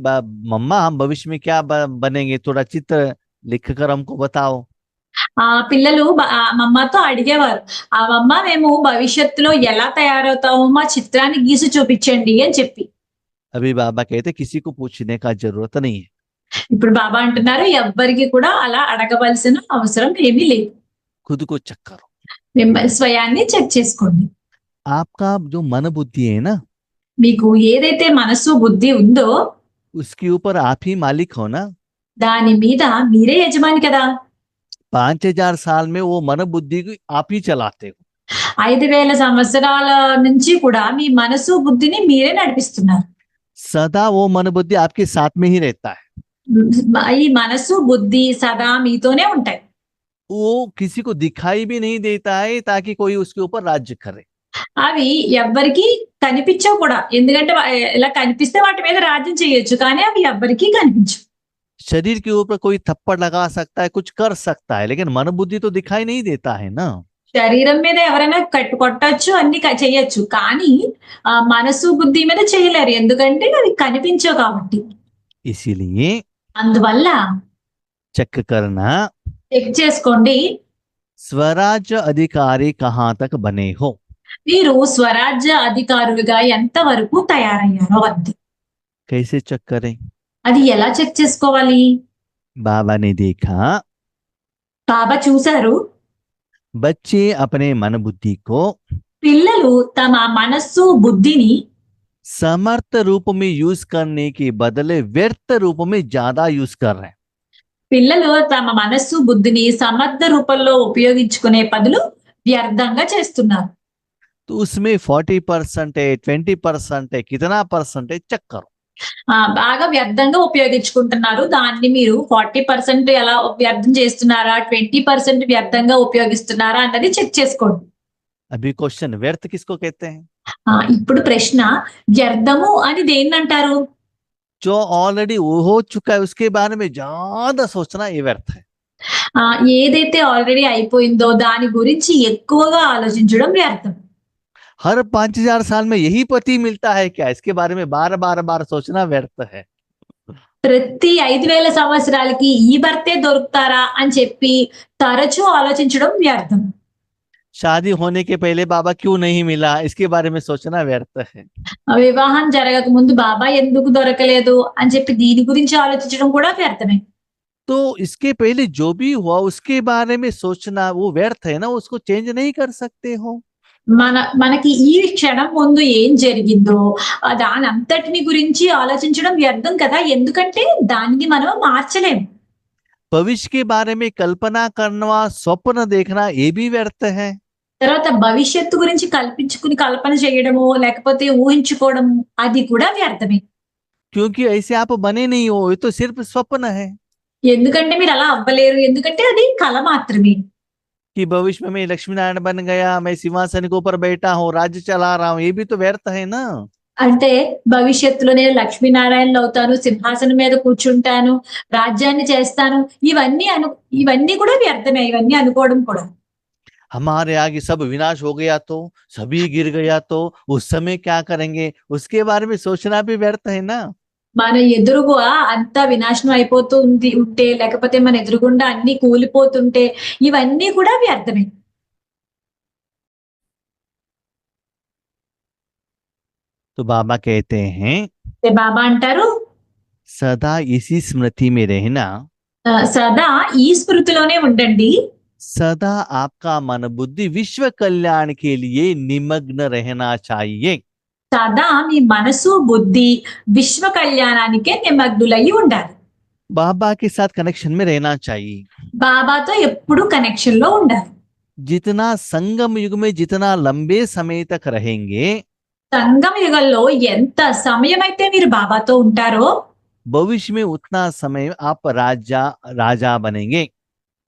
मम्मा हम भविष्य में क्या बनेंगे, थोड़ा चित्र लिखकर हमको बताओ। పిల్లలు మమ్మతో అడిగేవారు, మమ్మ మేము భవిష్యత్తులో ఎలా తయారవుతామో మా చిత్రాన్ని గీసి చూపించండి అని చెప్పి. अभी बाबा कहते किसी को पूछने का जरूरत नहीं है। ఇప్పుడు బాబా అంటున్నారు ఎవ్వరికి కూడా అలా అడగవలసిన అవసరం ఏమీ లేదు. खुद को चेक करो। మిమ్మల్ని స్వయాన్ని చెక్ చేసుకోండి. आपका जो मन बुद्धि है ना, మీకు ఏదైతే మనసు బుద్ధి ఉందో उसके ऊपर आप ही मालिक हो ना। దాని మీద మీరే యజమాని కదా. 5000 साल में वो मन बुद्धि को आप ही चलाते हो। 5000 సంవత్సరాల నుంచి కూడా మీ మనసు బుద్ధిని మీరే నడిపిస్తున్నారు. सदा वो मन बुद्धि आपके साथ में ही रहता है। ఈ మనసు బుద్ధి సదా మీతోనే ఉంటాయి. वो किसी को दिखाई भी नहीं देता है ताकि कोई उसके ऊपर राज्य करे। అవి ఎవ్వరికి కనిపించవు కూడా, ఎందుకంటే ఇలా కనిపిస్తే వాటి మీద రాజ్యం చేయొచ్చు, కానీ అవి ఎవ్వరికి కనిపించవు. शरीर के ऊपर कोई थप्पड़ लगा सकता है, कुछ कर सकता है, लेकिन मन बुद्धि तो दिखाई नहीं देता है ना। శరీరం మీద ఎవరైనా కొట్టచ్చు, అన్ని చేయొచ్చు, కానీ మనసు బుద్ధి మీద చేయలేరు, ఎందుకంటే అవి కనిపించవు కాబట్టి. इसीलिए అందువల్ల चेक करना చెక్ చేసుకోండి स्वराज्य अधिकारी कहाँ तक बने हो। మీరు స్వరాజ్య అధికారులుగా ఎంత వరకు తయారయ్యారో అంతే. कैसे चेक करें? అది ఎలా చెక్ చేసుకోవాలి? बाबा ने देखा బాబా చూశారు बच्चे अपने मन बुद्धि को పిల్లలు తమ మనస్సు బుద్ధిని समर्थ रूप में यूज करने के बदले व्यर्थ रूप में ज्यादा यूज कर रहे हैं। పిల్లలు తమ మనస్సు బుద్ధిని సమర్థ రూపంలో ఉపయోగించుకునే బదులు వ్యర్థంగా చేస్తున్నారు. तो उसमें 40% है, 20% है, कितना परसेंट है, चेक करो। బాగా వ్యర్థంగా ఉపయోగించుకుంటున్నారు, దాన్ని మీరు 40% ఎలా వ్యర్థం చేస్తున్నారా, 20% వ్యర్థంగా ఉపయోగిస్తున్నారా అన్నది చెక్ చేసుకోండి. अभी क्वेश्चन, व्यर्थ किसको कहते हैं? ఇప్పుడు ప్రశ్న, వ్యర్థము అని దేన్ని అంటారు? जो ऑलरेडी हो चुका है उसके बारे में ज्यादा सोचना ये व्यर्थ है। ఏదైతే ఆల్రెడీ అయిపోయిందో దాని గురించి ఎక్కువగా ఆలోచించడం వ్యర్థం. हर 5,000 साल में यही पति मिलता है क्या, इसके बारे में बार बार बार सोचना व्यर्थ है। ప్రతి 5,000 సంవత్సరాలకి ఈ భర్తే దొరుకుతారా అని చెప్పి తరచూ ఆలోచించడం వ్యర్థం. शादी होने के पहले बाबा क्यों नहीं मिला, इसके बारे में सोचना व्यर्थ है। వివాహం జరగక ముందు బాబా ఎందుకు దొరకలేదు అని చెప్పి దీని గురించి ఆలోచించడం కూడా వ్యర్థమే. तो इसके पहले जो भी हुआ उसके बारे में सोचना वो व्यर्थ है ना, उसको चेंज नहीं कर सकते हो। మనకి ఈ క్షణం ముందు ఏం జరిగిందో దాని అంతటిని గురించి ఆలోచించడం వ్యర్థం కదా, ఎందుకంటే దాన్ని మనం మార్చలేం. भविष्य के बारे में कल्पना करना, स्वप्न देखना ये भी व्यर्थ है। తర్వాత భవిష్యత్తు గురించి కల్పన చేయడము లేకపోతే ఊహించుకోవడము అది కూడా వ్యర్థమే. क्योंकि ऐसे आप बने नहीं हो, ये तो सिर्फ स्वप्न है। ఎందుకంటే మీరు అలా అవ్వలేరు, ఎందుకంటే అది కల మాత్రమే. कि भविष्य में मैं लक्ष्मी नारायण बन गया, मैं सिंहासन के ऊपर बैठा हूँ, राज्य चला रहा हूँ, ये भी तो व्यर्थ है ना। అంటే భవిష్యత్తులో నేను లక్ష్మీనారాయణలు అవుతాను, సింహాసనం మీద కూర్చుంటాను, రాజ్యాన్ని చేస్తాను, ఇవన్నీ కూడా వ్యర్థమే, ఇవన్నీ అనుకోవడం కూడా. हमारे आगे सब विनाश हो गया तो, सभी गिर गया तो उस समय क्या करेंगे, उसके बारे में सोचना भी व्यर्थ है ना। మన ఎదురుగుగా అంతా వినాశనం అయిపోతూ ఉంటే లేకపోతే మన ఎదురుగుండా అన్ని కూలిపోతుంటే ఇవన్నీ కూడా వ్యర్థమే. तो बाबा कहते हैं బాబా అంటారు सदा इसी स्मृति में रहना, సదా ఈ స్మృతిలోనే ఉండండి, सदा आपका मन बुद्धि विश्व कल्याण के लिए निमग्न रहना चाहिए। సదా మీ మనసు బుద్ధి విశ్వ కళ్యాణానికే నిమగ్నులై ఉండాలి. बाबा के साथ कनेक्शन में रहना चाहिए। బాబాతో ఎప్పుడు కనెక్షన్ లో ఉండాలి. जितना संगम युग में जितना लंबे समय तक रहेंगे, సంగమ యుగంలో ఎంత సమయం అయితే మీరు బాబాతో ఉంటారో भविष्य में उतना समय आप राजा बनेंगे।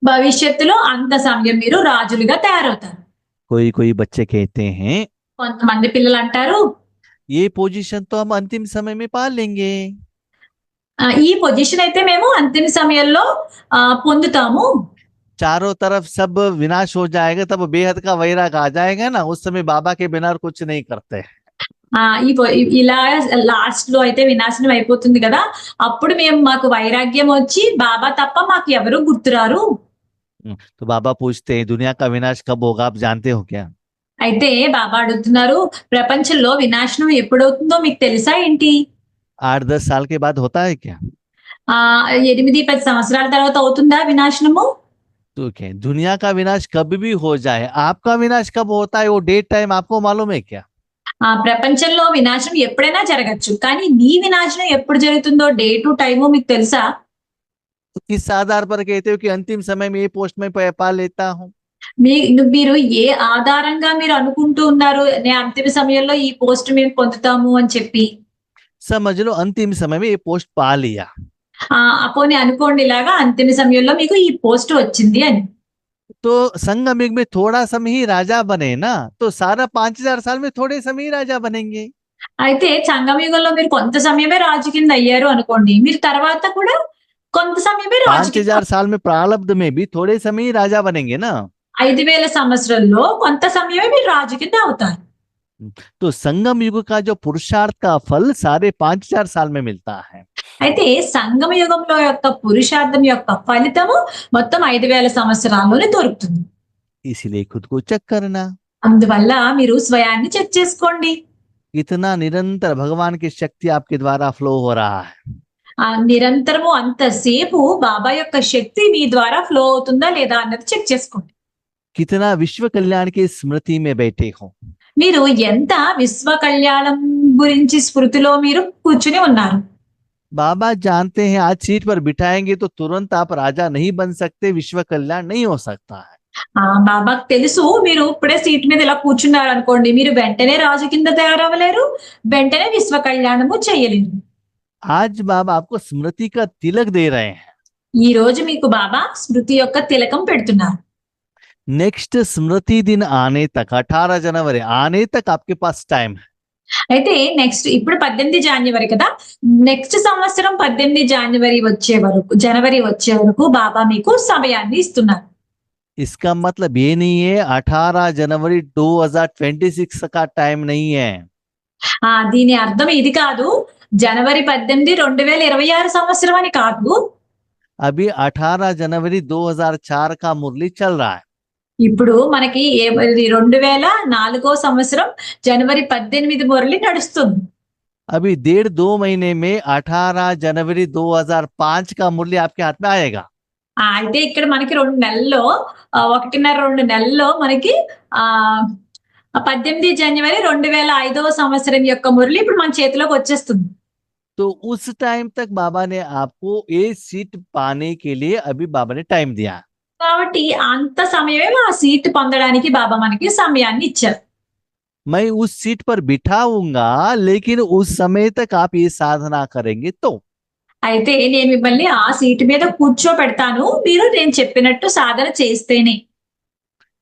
భవిష్యత్తులో అంత సమయం మీరు రాజులుగా తయారవుతారు. कोई बच्चे कहते हैं కొంతమంది పిల్లలు అంటారు ये पोजीशन तो हम अंतिम समय में पा लेंगे। ఈ పొజిషన్ అయితే మేము అంతిమ సమయంలో పొందుతాము. चारों तरफ सब विनाश हो जाएगा, तब बेहद का वैराग आ जाएगा ना, उस समय बाबा के बिना कुछ नहीं करते। ఇలా లాస్ట్ లో అయితే వినాశనం అయిపోతుంది కదా, అప్పుడు మాకు వైరాగ్యం వచ్చి బాబా తప్ప మాకు ఎవరు గుర్తురారు. तो बाबा पूछते हैं दुनिया का विनाश कब होगा, आप जानते हो क्या? అయితే బాబా అడుగుతున్నారు ప్రపంచంలో వినాశనం ఎప్పుడవుతుందో మీకు తెలుసా ఏంటి? 8-10 साल के बाद होता है क्या? 8-10 సంవత్సరాల తర్వాత అవుతుందా వినాశనము? तो क्या दुनिया का विनाश कभी भी हो जाए, आपका विनाश कब होता है वो डेट टाइम आपको मालूम है क्या? ప్రపంచంలో వినాశనం ఎప్పుడైనా జరగచ్చు, కానీ నీ వినాశనం ఎప్పుడు జరుగుతుందో డేటు టైము మీకు తెలుసా? तो किस आधार पर कहते हो कि अंतिम समय में ये पोस्ट में पा लेता हूँ? మీరు ఏ ఆధారంగా మీరు అనుకుంటూ ఉన్నారు నేను అంతిమ సమయంలో ఈ పోస్ట్ మేము పొందుతాము అని చెప్పి? समझ लो अंतिम समय में ये पोस्ट पा लिया। పోనీ అనుకోండి ఇలాగా అంతిమ సమయంలో మీకు ఈ పోస్ట్ వచ్చింది అని. तो संगम युग में थोड़ा समय ही राजा बने ना, तो सारा 5,000 साल में थोड़े समय ही राजा बनेंगे। అయితే సంగమ యుగంలో మీరు కొంత సమయమే రాజు కింద అయ్యారు అనుకోండి, మీరు తర్వాత కూడా కొంత సమయమే రాజు 5,000 साल में प्रारब्ध में भी थोड़े समय ही राजा बनेंगे ना। 5,000 సంవత్సరాల్లో కొంత సమయమే మీరు రాజు కింద అవుతారు. तो संगम युग का जो पुरुषार्थ का फल सारे 5,000 साल में मिलता है। అయితే సంగమ యుగంలో యొక్క పురుషార్థం యొక్క ఫలితము మొత్తం 5,000 సంవత్సరాల్లోనే దొరుకుతుంది. इसीलिए खुद को चेक करना, అందువల్ల మీరు స్వయాన్ని చెక్ చేసుకోండి. इतना निरंतर भगवान की शक्ति आपके द्वारा फ्लो हो रहा है। నిరంతరము అంతసేపు బాబా యొక్క శక్తి మీ ద్వారా ఫ్లో అవుతుందా లేదా అన్నది చెక్ చేసుకోండి. कितना विश्व कल्याण की स्मृति में बैठे हो, మీరు ఎంత విశ్వ కళ్యాణం గురించి స్మృతిలో మీరు కూర్చుని ఉన్నారు. बाबा जानते हैं आज सीट पर बिठाएंगे तो तुरंत आप राजा नहीं बन सकते, विश्व कल्याण नहीं हो सकता है। బాబాకు తెలుసు మీరు ఇప్పుడే సీట్ మీద ఇలా కూర్చున్నారు అనుకోండి, మీరు వెంటనే రాజు కింద తయారవ్వలేరు, వెంటనే విశ్వ కళ్యాణము చేయలేరు. आज बाबा आपको स्मृति का तिलक दे रहे हैं। ఈ రోజు మీకు బాబా స్మృతి యొక్క తిలకం పెడుతున్నారు. नेक्स्ट स्मृति दिन आने तक 18 जनवरी आने तक आपके पास टाइम है। అయితే నెక్స్ట్ ఇప్పుడు 18 జాన్యువరి కదా! నెక్స్ట్ సంవత్సరం 18 జనవరి వచ్చే వరకు బాబా మీకు సమయాన్ని ఇస్తున్నారు. इसका मतलब ये नहीं है 18 जनवरी 2026 का टाइम नहीं है। దీని అర్థం ఇది కాదు. జనవరి 18, 2026 సంవత్సరం అని కాదు. अभी 18 जनवरी 2004 का मुरली चल रहा है। ఇప్పుడు మనకి 2004 సంవత్సరం జనవరి 18 మురళి నడుస్తుంది. अभी 1.5-2 महीने में 18 जनवरी 2005 का मुरली आपके हाथ में आएगा। అయితే ఇక్కడ మనకి 2 నెలల్లో 1.5, 2 నెలల్లో మనకి 18 జనవరి 2005 సంవత్సరం యొక్క మురళి ఇప్పుడు మన చేతిలోకి వచ్చేస్తుంది. तो उस टाइम तक बाबा ने आपको ये सीट पाने के लिए अभी बाबा ने टाइम दिया। కాబట్టి అంత సమయమే ఆ సీట్ పొందడానికి బాబా మనకి సమయాన్ని ఇచ్చారు. मैं उस सीट पर बिठाऊंगा, लेकिन उस समय तक आप ये साधना करेंगे तो। అయితే నేను మిమ్మల్ని ఆ సీటు మీద కూర్చోపెడతాను, మీరు నేను చెప్పినట్టు సాధన చేస్తేనే.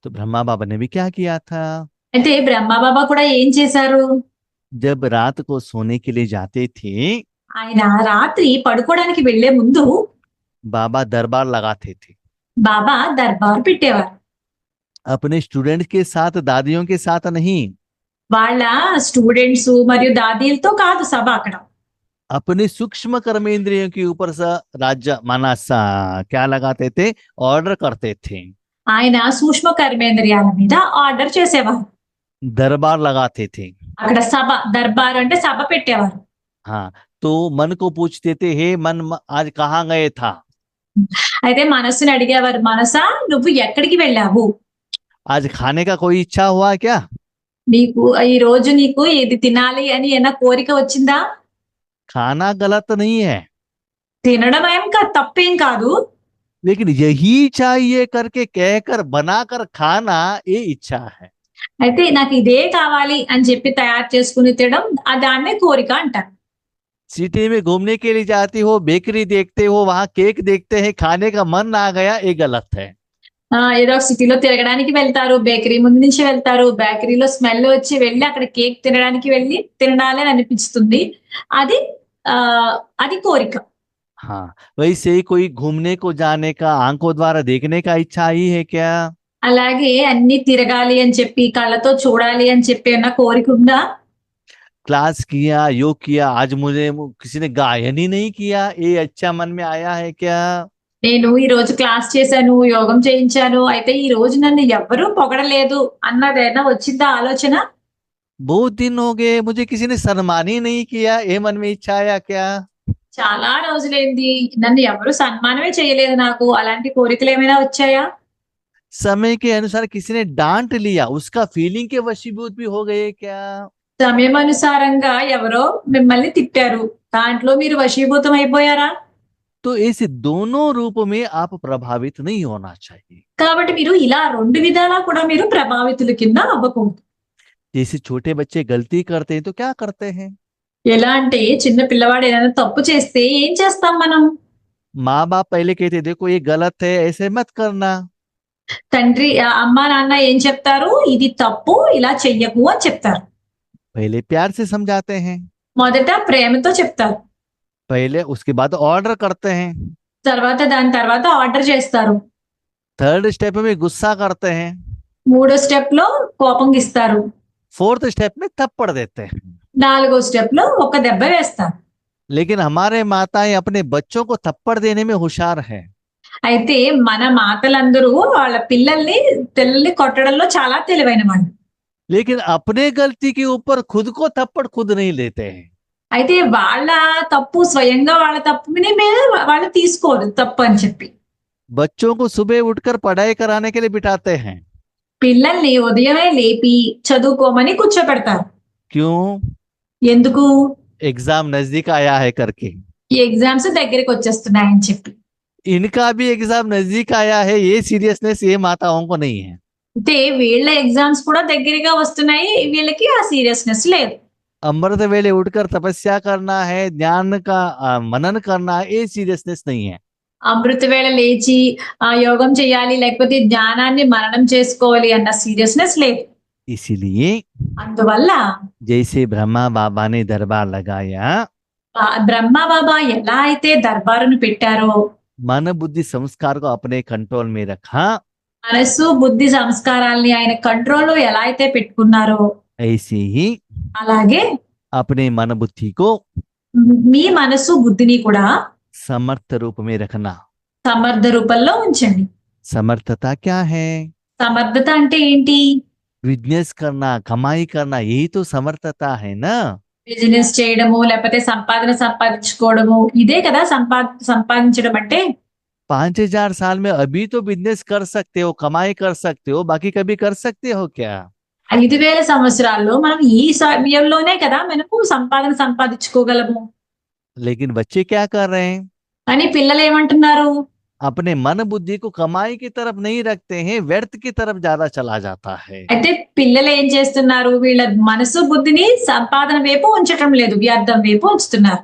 तो ब्रह्मा बाबा ने भी क्या किया था? అయితే బ్రహ్మ బాబా కూడా ఏం చేశారు? जब रात को सोने के लिए जाते थे, ఆయన రాత్రి పడుకోవడానికి వెళ్లే ముందు बाबा दरबार लगाते थे। బాబా దర్బార్ పెట్టేవారు. अपने स्टूडेंट के साथ, दादियों के साथ नहीं, వాళ్ళ స్టూడెంట్స్ మరియు దాదీలతో కాదు సభ అక్కడ. अपने सूक्ष्म कर्मेंद्रियों के ऊपर से राज्य माना क्या लगाते थे, ऑर्डर करते थे। ఆయన సూక్ష్మ కర్మేంద్రియాల మీద ఆర్డర్ చేసేవారు. दरबार लगाते थे। అక్కడ సభ, దర్బార్ అంటే సభ పెట్టేవారు. हाँ, तो मन को पूछते थे, हे मन आज कहाँ गए था? అయితే మనస్సుని అడిగేవారు, మనసా నువ్వు ఎక్కడికి వెళ్ళావు? आज खाने का कोई इच्छा हुआ क्या? నీకు ఈ రోజు నీకు ఇది తినాలి అని ఏమైనా కోరిక వచ్చిందా? खाना गलत नहीं है, తినడం తప్పేం కాదు. लेकिन यही चाहिए करके कहकर बनाकर खाना ये इच्छा है। అయితే నాకు ఇదే కావాలి అని చెప్పి తయారు చేసుకుని తినడం దాన్నే కోరిక అంటారు. सिटी में घूमने के लिए जाती हो, बेकरी देखते हो, वहां केक देखते हैं, खाने का मन आ गया, ये गलत है। ఏదో ఒక సిటీలో తిరగడానికి వెళ్తారు, బేకరీ ముందు నుంచి వెళ్తారు, బేకరీలో స్మెల్ వచ్చి వెళ్ళి అక్కడ కేక్ తినడానికి వెళ్ళి తినాలి అని అనిపిస్తుంది, అది అది కోరిక. हाँ, वैसे ही कोई घूमने को जाने का, आंखों द्वारा देखने का इच्छा ही है क्या? అలాగే అన్ని తిరగాలి అని చెప్పి కళ్ళతో చూడాలి అని చెప్పి అన్న కోరిక ఉందా? क्लास किया, योग किया, आज मुझे किसी ने गायन ही नहीं किया, ये अच्छा मन में आया है क्या? నేను ఈ రోజు క్లాస్ చేశాను, యోగం చేయించాను, అయితే ఈ రోజు నన్ను ఎవ్వరూ పొగడలేదు అన్నదేనా వచ్చిందా ఆలోచన? बहुत दिन हो गए, मुझे किसी ने सम्मान ही नहीं किया, ये मन में इच्छा आया क्या? చాలా రోజులైంది, నన్ను ఎవరు సన్మానమే చేయలేదు నాకు, అలాంటి కోరికలు ఏమైనా వచ్చాయా? समय के अनुसार किसी ने डांट लिया, उसका फीलिंग के वशीभूत भी हो गए क्या? సమయం అనుసారంగా ఎవరో మిమ్మల్ని తిట్టారు, దాంట్లో మీరు వశీభూతం అయిపోయారా? तो इस दोनों रूप में आप प्रभावित नहीं होना चाहिए। కాబట్టి మీరు ఇలా 2 విధాలా కూడా మీరు ప్రభావితుల కింద అవ్వకూడదు. जैसे छोटे बच्चे गलती करते हैं तो क्या करते हैं? ఎలా అంటే చిన్న పిల్లవాడు ఏదైనా తప్పు చేస్తే ఏం చేస్తాం మనం? माँ बाप पहले कहते देखो ये गलत है, ऐसे मत करना। తండ్రి అమ్మా నాన్న ఏం చెప్తారు? ఇది తప్పు, ఇలా చెయ్యకు అని చెప్తారు. पहले प्यार से समझाते हैं, మొదట ప్రేమతో చెప్తారు, पहले उसके बाद ऑर्डर करते हैं, దాని తర్వాత ఆర్డర్ చేస్తారు, थर्ड स्टेप में गुस्सा करते हैं, మూడో స్టెప్ లో కోపం ఇస్తారు, फोर्थ स्टेप में थप्पड़ देते हैं। నాలుగో స్టెప్ లో ఒక దెబ్బ వేస్తారు. लेकिन हमारे माताएं अपने बच्चों को थप्पड़ देने में होशियार है। అయితే మన మాతలందరూ వాళ్ళ పిల్లల్ని కొట్టడంలో చాలా తెలివైన వాళ్ళు. लेकिन अपने गलती के ऊपर खुद को थप्पड़ खुद नहीं लेते हैं। అయితే వాళ్ళ తప్పు స్వయంగా వాళ్ళ తప్పుని మీద వాళ్ళు తీసుకోరు తప్పు అని చెప్పి. बच्चों को सुबह उठकर पढ़ाई कराने के लिए बिठाते हैं। పిల్లల్ని ఉదయమే లేపి చదువుకోమని కూర్చోపెడతారు. क्यों? ఎందుకు? एग्जाम नजदीक आया है करके। ఈ ఎగ్జామ్స్ దగ్గరికి వచ్చేస్తున్నాయని చెప్పి. इनका भी एग्जाम नजदीक आया है, ये सीरियसनेस ये माताओं को नहीं है। అంటే వీళ్ళ ఎగ్జామ్స్ కూడా దగ్గరగా వస్తున్నాయి, వీళ్ళకి ఆ సీరియస్నెస్ లేదు. अमृत वेले उठकर तपस्या करना है, ज्ञान का मनन करना है, ये सीरियसनेस नहीं है। అమృత వేళ లేచి యోగం చేయాలి, లేకపోతే జ్ఞానాన్ని మననం చేసుకోవాలి అన్న సీరియస్నెస్ లేదు. इसीलिए అందువల్ల जैसे ब्रह्मा बाबा ने दरबार लगाया, బ్రహ్మ బాబా ఎలా అయితే దర్బారును పెట్టారో, मन बुद्धि संस्कार को अपने कंट्रोल में रखा, మనస్సు బుద్ధి సంస్కారాల్ని ఆయన కంట్రోల్లో ఎలా అయితే పెట్టుకున్నారో, ऐसे ही అలాగే अपने मन बुद्धि को మీ మనస్సు బుద్ధిని కూడా समर्थ रूप में रखना। సమర్థ రూపంలో ఉంచండి. समर्थता क्या है? సమర్థత అంటే ఏంటి? बिजनेस करना, कमाई करना, यही तो समर्थता है ना। బిజినెస్ చేయడము, లేకపోతే సంపాదించుకోవడము, ఇదే కదా సంపాదించడం అంటే. 5,000 साल में अभी तो बिजनेस कर सकते हो, कमाई कर सकते हो, बाकी कभी कर सकते हो क्या? 5,000 సంవత్సరాల్లో మనం ఈ సమయంలోనే కదా మనము సంపాదించుకోగలము. लेकिन बच्चे क्या कर रहे हैं? కానీ పిల్లలు ఏమంటున్నారు? अपने मन बुद्धि को कमाई की तरफ नहीं रखते हैं, व्यर्थ की तरफ ज्यादा चला जाता है। అయితే పిల్లలు ఏం చేస్తున్నారు? వీళ్ళ మనసు బుద్ధిని సంపాదన వైపు ఉంచటం లేదు, వ్యర్థం వైపు ఉంచుతున్నారు.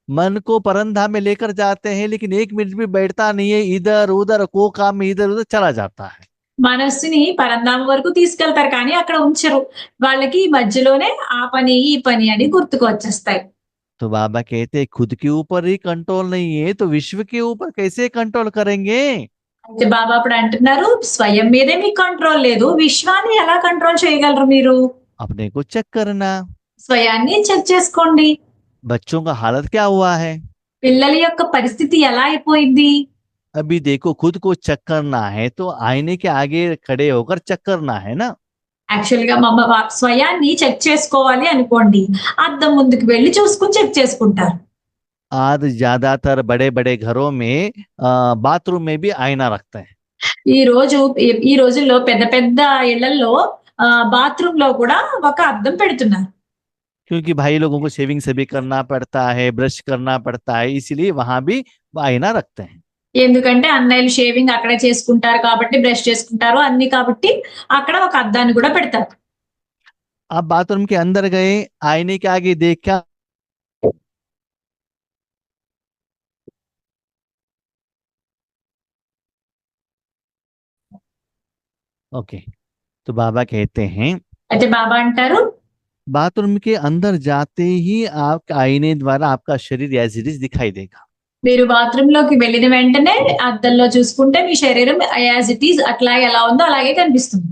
मन को परंधा में लेकर जाते हैं, लेकिन 1 मिनट भी बैठता नहीं है, इधर उधर को काम में इधर उधर चला जाता है। మనస్సుని పరంధామం వరకు తీసుకెళ్తారు, కానీ అక్కడ ఉంచరు. వాళ్ళకి మధ్యలోనే ఆ పని ఈ పని అని గుర్తుకు వచ్చేస్తాయి. तो बाबा कहते हैं खुद के ऊपर ही कंट्रोल नहीं है तो विश्व के ऊपर कैसे कंट्रोल करेंगे? అయితే బాబా అప్పుడు అంటున్నారు, స్వయం మీదే మీకు కంట్రోల్ లేదు, విశ్వాన్ని ఎలా కంట్రోల్ చేయగలరు మీరు? अपने को चेक करना। స్వయాన్ని చెక్ చేసుకోండి. बच्चों का हालत क्या हुआ है? పిల్లల యొక్క పరిస్థితి ఎలా అయిపోయింది? अभी देखो, खुद को चेक करना है तो आईने के आगे खड़े होकर चेक करना है ना। యాక్చువల్ గా స్వయాన్ని చెక్ చేసుకోవాలి అనుకోండి, అద్దం ముందుకు వెళ్ళి చూసుకుని చెక్ చేసుకుంటారు. आज ज्यादातर बड़े बड़े घरों में बाथरूम में भी आईना रखते हैं। ఈ రోజుల్లో పెద్ద పెద్ద ఇళ్లలో బాత్రూమ్ లో కూడా ఒక అద్దం పెడుతున్నారు. क्योंकि भाई लोगों को शेविंग से भी करना पड़ता है, ब्रश करना पड़ता है, इसलिए वहां भी आईना रखते हैं। ఎందుకంటే అన్నయ్యలు షేవింగ్ అక్కడే చేసుకుంటారు కాబట్టి, బ్రష్ చేసుకుంటారు అన్ని కాబట్టి అక్కడ ఒక అద్దాన్ని కూడా పెడతారు. आप बाथरूम के अंदर गए, आईने के आगे देखा, ओके, तो बाबा कहते हैं అయితే బాబా అంటారు, बाथरूम के अंदर जाते ही आप आईने द्वारा आपका शरीर एज इट इज दिखाई देगा। మీరు బాత్రూమ్ లోకి వెళ్ళిన వెంటనే అద్దంలో చూసుకుంటే మీ శరీరం యాజ్ ఇట్ ఈజ్ అట్లా ఎలా ఉందో అలాగే కనిపిస్తుంది.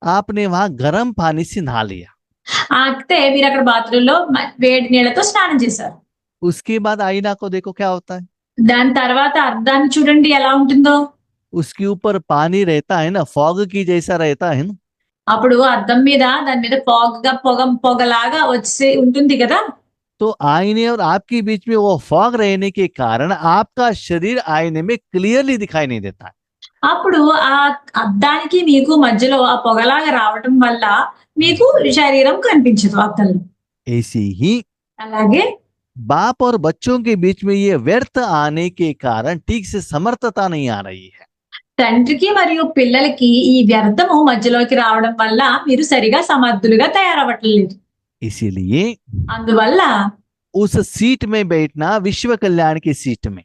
आपने वहां गर्म पानी से नहा लिया, అయితే మీరు అక్కడ బాత్రూమ్ లో వేడి నీళ్ళతో స్నానం చేశారు. उसके बाद आईना को देखो क्या होता है। దాని తర్వాత అద్దాన్ని చూడండి ఎలా ఉంటుందో. उसके ऊपर पानी रहता है ना, फॉग की जैसा रहता है ना। అప్పుడు అద్దం మీద దాని మీద పొగలాగా వచ్చి ఉంటుంది కదా. तो आईने और आपके बीच में वो फॉग रहने के कारण आपका शरीर आईने में क्लियरली दिखाई नहीं देता है। అప్పుడు ఆ అద్దానికి మీకు మధ్యలో ఆ పొగలాగా రావటం వల్ల మీకు శరీరం కనిపించదు అద్దంలో. ऐसे ही అలాగే बाप और बच्चों के बीच में ये व्यर्थ आने के कारण ठीक से समर्थता नहीं आ रही है। తండ్రికి మరియు పిల్లలకి ఈ వ్యర్థము మధ్యలోకి రావడం వల్ల మీరు సరిగా సమర్థులుగా తయారవ్వట్లేదు. इसीलिए అందువల్ల उस सीट में बैठना, विश्व कल्याण की सीट में।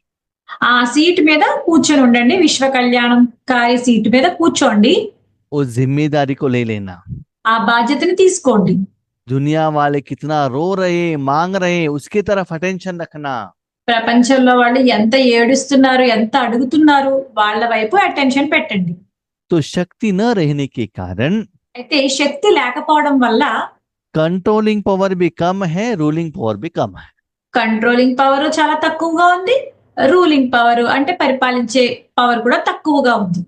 ఆ సీట్ మీద కూర్చొని ఉండండి, విశ్వ కళ్యాణంకారి సీట్ మీద కూర్చోండి. उस जिम्मेदारी को ले लेना। ఆ బాధ్యతని తీసుకోండి. दुनिया वाले कितना रो रहे, मांग रहे, उसकी तरफ अटेंशन रखना। ప్రపంచంలో వాళ్ళు ఎంత ఏడుస్తున్నారు, ఎంత అడుగుతున్నారు, వాళ్ళ వైపు అటెన్షన్ పెట్టండి. तो शक्ति न रहने के कारण అయితే శక్తి లేకపోవడం వల్ల कंट्रोलिंग पावर भी कम है, रूलिंग पावर भी कम है। కంట్రోలింగ్ పవర్ చాలా తక్కువగా ఉంది, రూలింగ్ పవర్ అంటే పరిపాలించే పవర్ కూడా తక్కువగా ఉంది.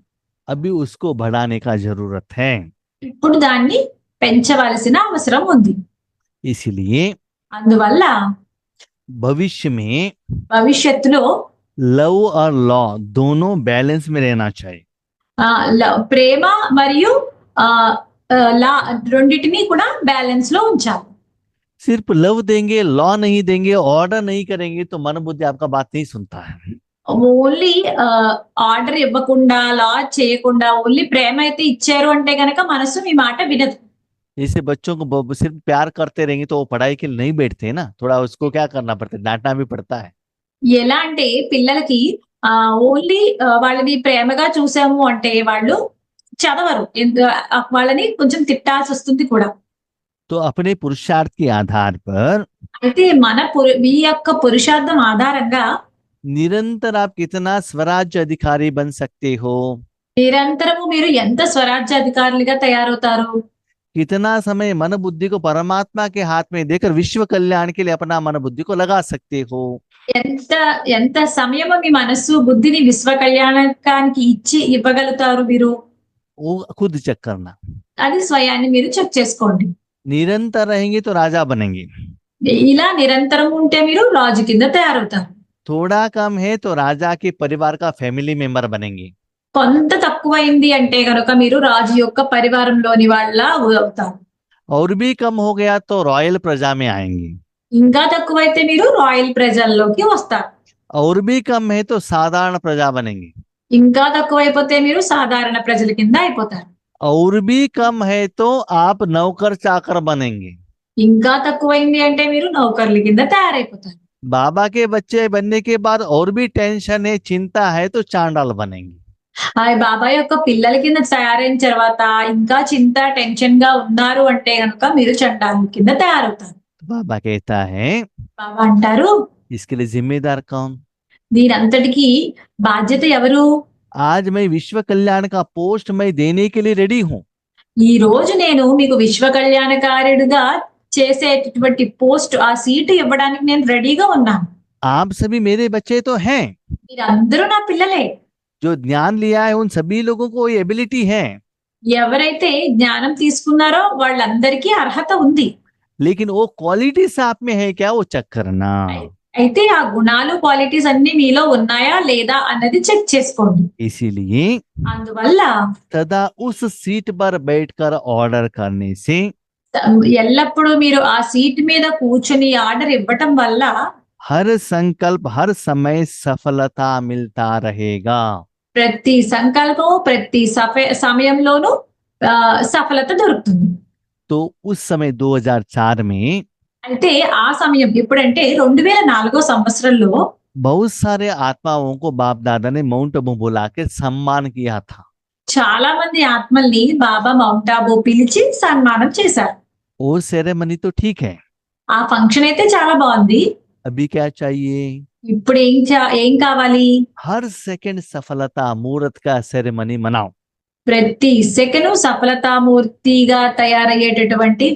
अभी उसको बढ़ाने का जरूरत है। ఇప్పుడు దాన్ని పెంచవలసిన అవసరం ఉంది. इसलिए అందువల్ల भविष्य में భవిష్యత్తులో लव और लॉ दोनों बैलेंस में रहना चाहिए। ప్రేమ మరియు లా రెండింటినీ కూడా బ్యాలెన్స్ లో ఉంచాలి. सिर्फ लव देंगे, लॉ नहीं देंगे, ऑर्डर नहीं करेंगे तो मन बुद्धि आपका बात नहीं सुनता है। ఓన్లీ ఆర్డర్ ఇవ్వకుండా, లా చేయకుండా ఓన్లీ ప్రేమ అయితే ఇచ్చారు అంటే గనక మనసు మీ మాట వినదు. जैसे बच्चों को सिर्फ प्यार करते रहेंगे तो वो पढ़ाई के लिए नहीं बैठते ना, थोड़ा उसको क्या करना पड़ता है, डांटना भी पड़ता है। ఎలా అంటే పిల్లలకి ఓన్లీ వాళ్ళని ప్రేమగా చూసాము అంటే వాళ్ళు చదవరు. వాళ్ళని కొంచెం తిట్టాల్సి వస్తుంది కూడా. तो अपने पुरुषार्थ के आधार पर అయితే మీ యొక్క పురుషార్థం ఆధారంగా निरंतर आप कितना स्वराज्य अधिकारी बन सकते हो, నిరంతరము మీరు ఎంత స్వరాజ్యాధికారులుగా తయారవుతారు, कितना समय मन बुद्धि को परमात्मा के हाथ में देकर विश्व कल्याण के लिए अपना मन बुद्धि को लगा सकते हो। ఎంత ఎంత సమయము మీ మనస్సు బుద్ధిని విశ్వ కళ్యాణానికి ఇవ్వగలుగుతారు మీరు, वो खुद चेक करना। అది స్వయాన్ని మీరు చెక్ చేసుకోండి. निरंतर रहेंगे तो राजा बनेंगे, ఇలా నిరంతరం ఉంటే మీరు రాజు కింద తయారవుతారు. थोड़ा कम है तो राजा के परिवार का फैमिली मेंबर बनेंगे, కొంత తక్కువైంది అంటే గనుక మీరు రాజు యొక్క పరివారంలోని వాళ్ళ అవుతారు. और भी कम हो गया तो रॉयल प्रजा में आएंगे, ఇంకా తక్కువైతే మీరు రాయల్ ప్రజల్లోకి వస్తారు. और भी कम है तो साधारण प्रजा बनेंगे, ఇంకా తక్కువైపోతే మీరు సాధారణ ప్రజల కింద అయిపోతారు. और भी कम है तो आप नौकर चाकर बनेंगे। ఇంకా తక్కువైంది అంటే మీరు నౌకర్ల కింద తయారైపోతారు. बाबा के बच्चे बनने के बाद और भी टेंशन है, चिंता है तो चांडाल बनेंगे। ఆ బాబా యొక్క పిల్లల కింద తయారైన తర్వాత ఇంకా చింత టెన్షన్ గా ఉన్నారు అంటే గనుక మీరు చండాలం కింద తయారవుతారు. तो बाबा कहता है బాబా అంటారు, इसके लिए जिम्मेदार कौन? దీనంతటికి బాధ్యత ఎవరు? आज मैं विश्व कल्याण का पोस्ट मैं देने के लिए रेडी हूँ। ఈ రోజు నేను మీకు విశ్వ కళ్యాణకారుడిగా చేసేటటువంటి పోస్ట్ ఆ సీటు ఇవ్వడానికి నేను రెడీగా ఉన్నాను. आप सभी मेरे बच्चे तो हैं, మీరందరూ నా పిల్లలే. जो ज्ञान लिया है उन सभी लोगों को ये एबिलिटी है, ఎవరైతే జ్ఞానం తీసుకున్నారో వాళ్ళందరికీ అర్హత ఉంది. लेकिन वो क्वालिटीज आप में है क्या, वो चेक करना। అయితే ఆ గుణాలు క్వాలిటీస్ అన్ని మీలో ఉన్నాయా లేదా అన్నది చెక్ చేసుకోండి. इसीलिए అందువల్ల सदा उस सीट पर बैठकर ऑर्डर करने से ఎల్లప్పుడూ మీరు ఆ సీట్ మీద కూర్చుని ఆర్డర్ ఇవ్వటం వల్ల हर संकल्प हर समय सफलता मिलता रहेगा। ప్రతి సంకల్పం ప్రతి సమయంలోనూ సఫలత దొరుకుతుంది. तो उस समय 2004 में అయితే ఆ సమయం ఎప్పుడంటే 2004 సంవత్సరంలో बहुत सारे आत्माओं को बाप दादा ने माउंट आबू बुला के सम्मान किया था। చాలా మంది ఆత్మల్ని బాబా మౌంట్ ఆబూ పిలిచి సన్మానం చేశారు. वो सेरेमनी तो ठीक है, ఆ ఫంక్షన్ అయితే చాలా బాగుంది. अभी क्या चाहिए? ఇప్పుడు ఏం కావాలి? हर सेकंड सफलता मुहूर्त का सेरेमनी मनाओ। ప్రతి సెకను సఫలతామూర్తిగా తయారయ్యేటటువంటి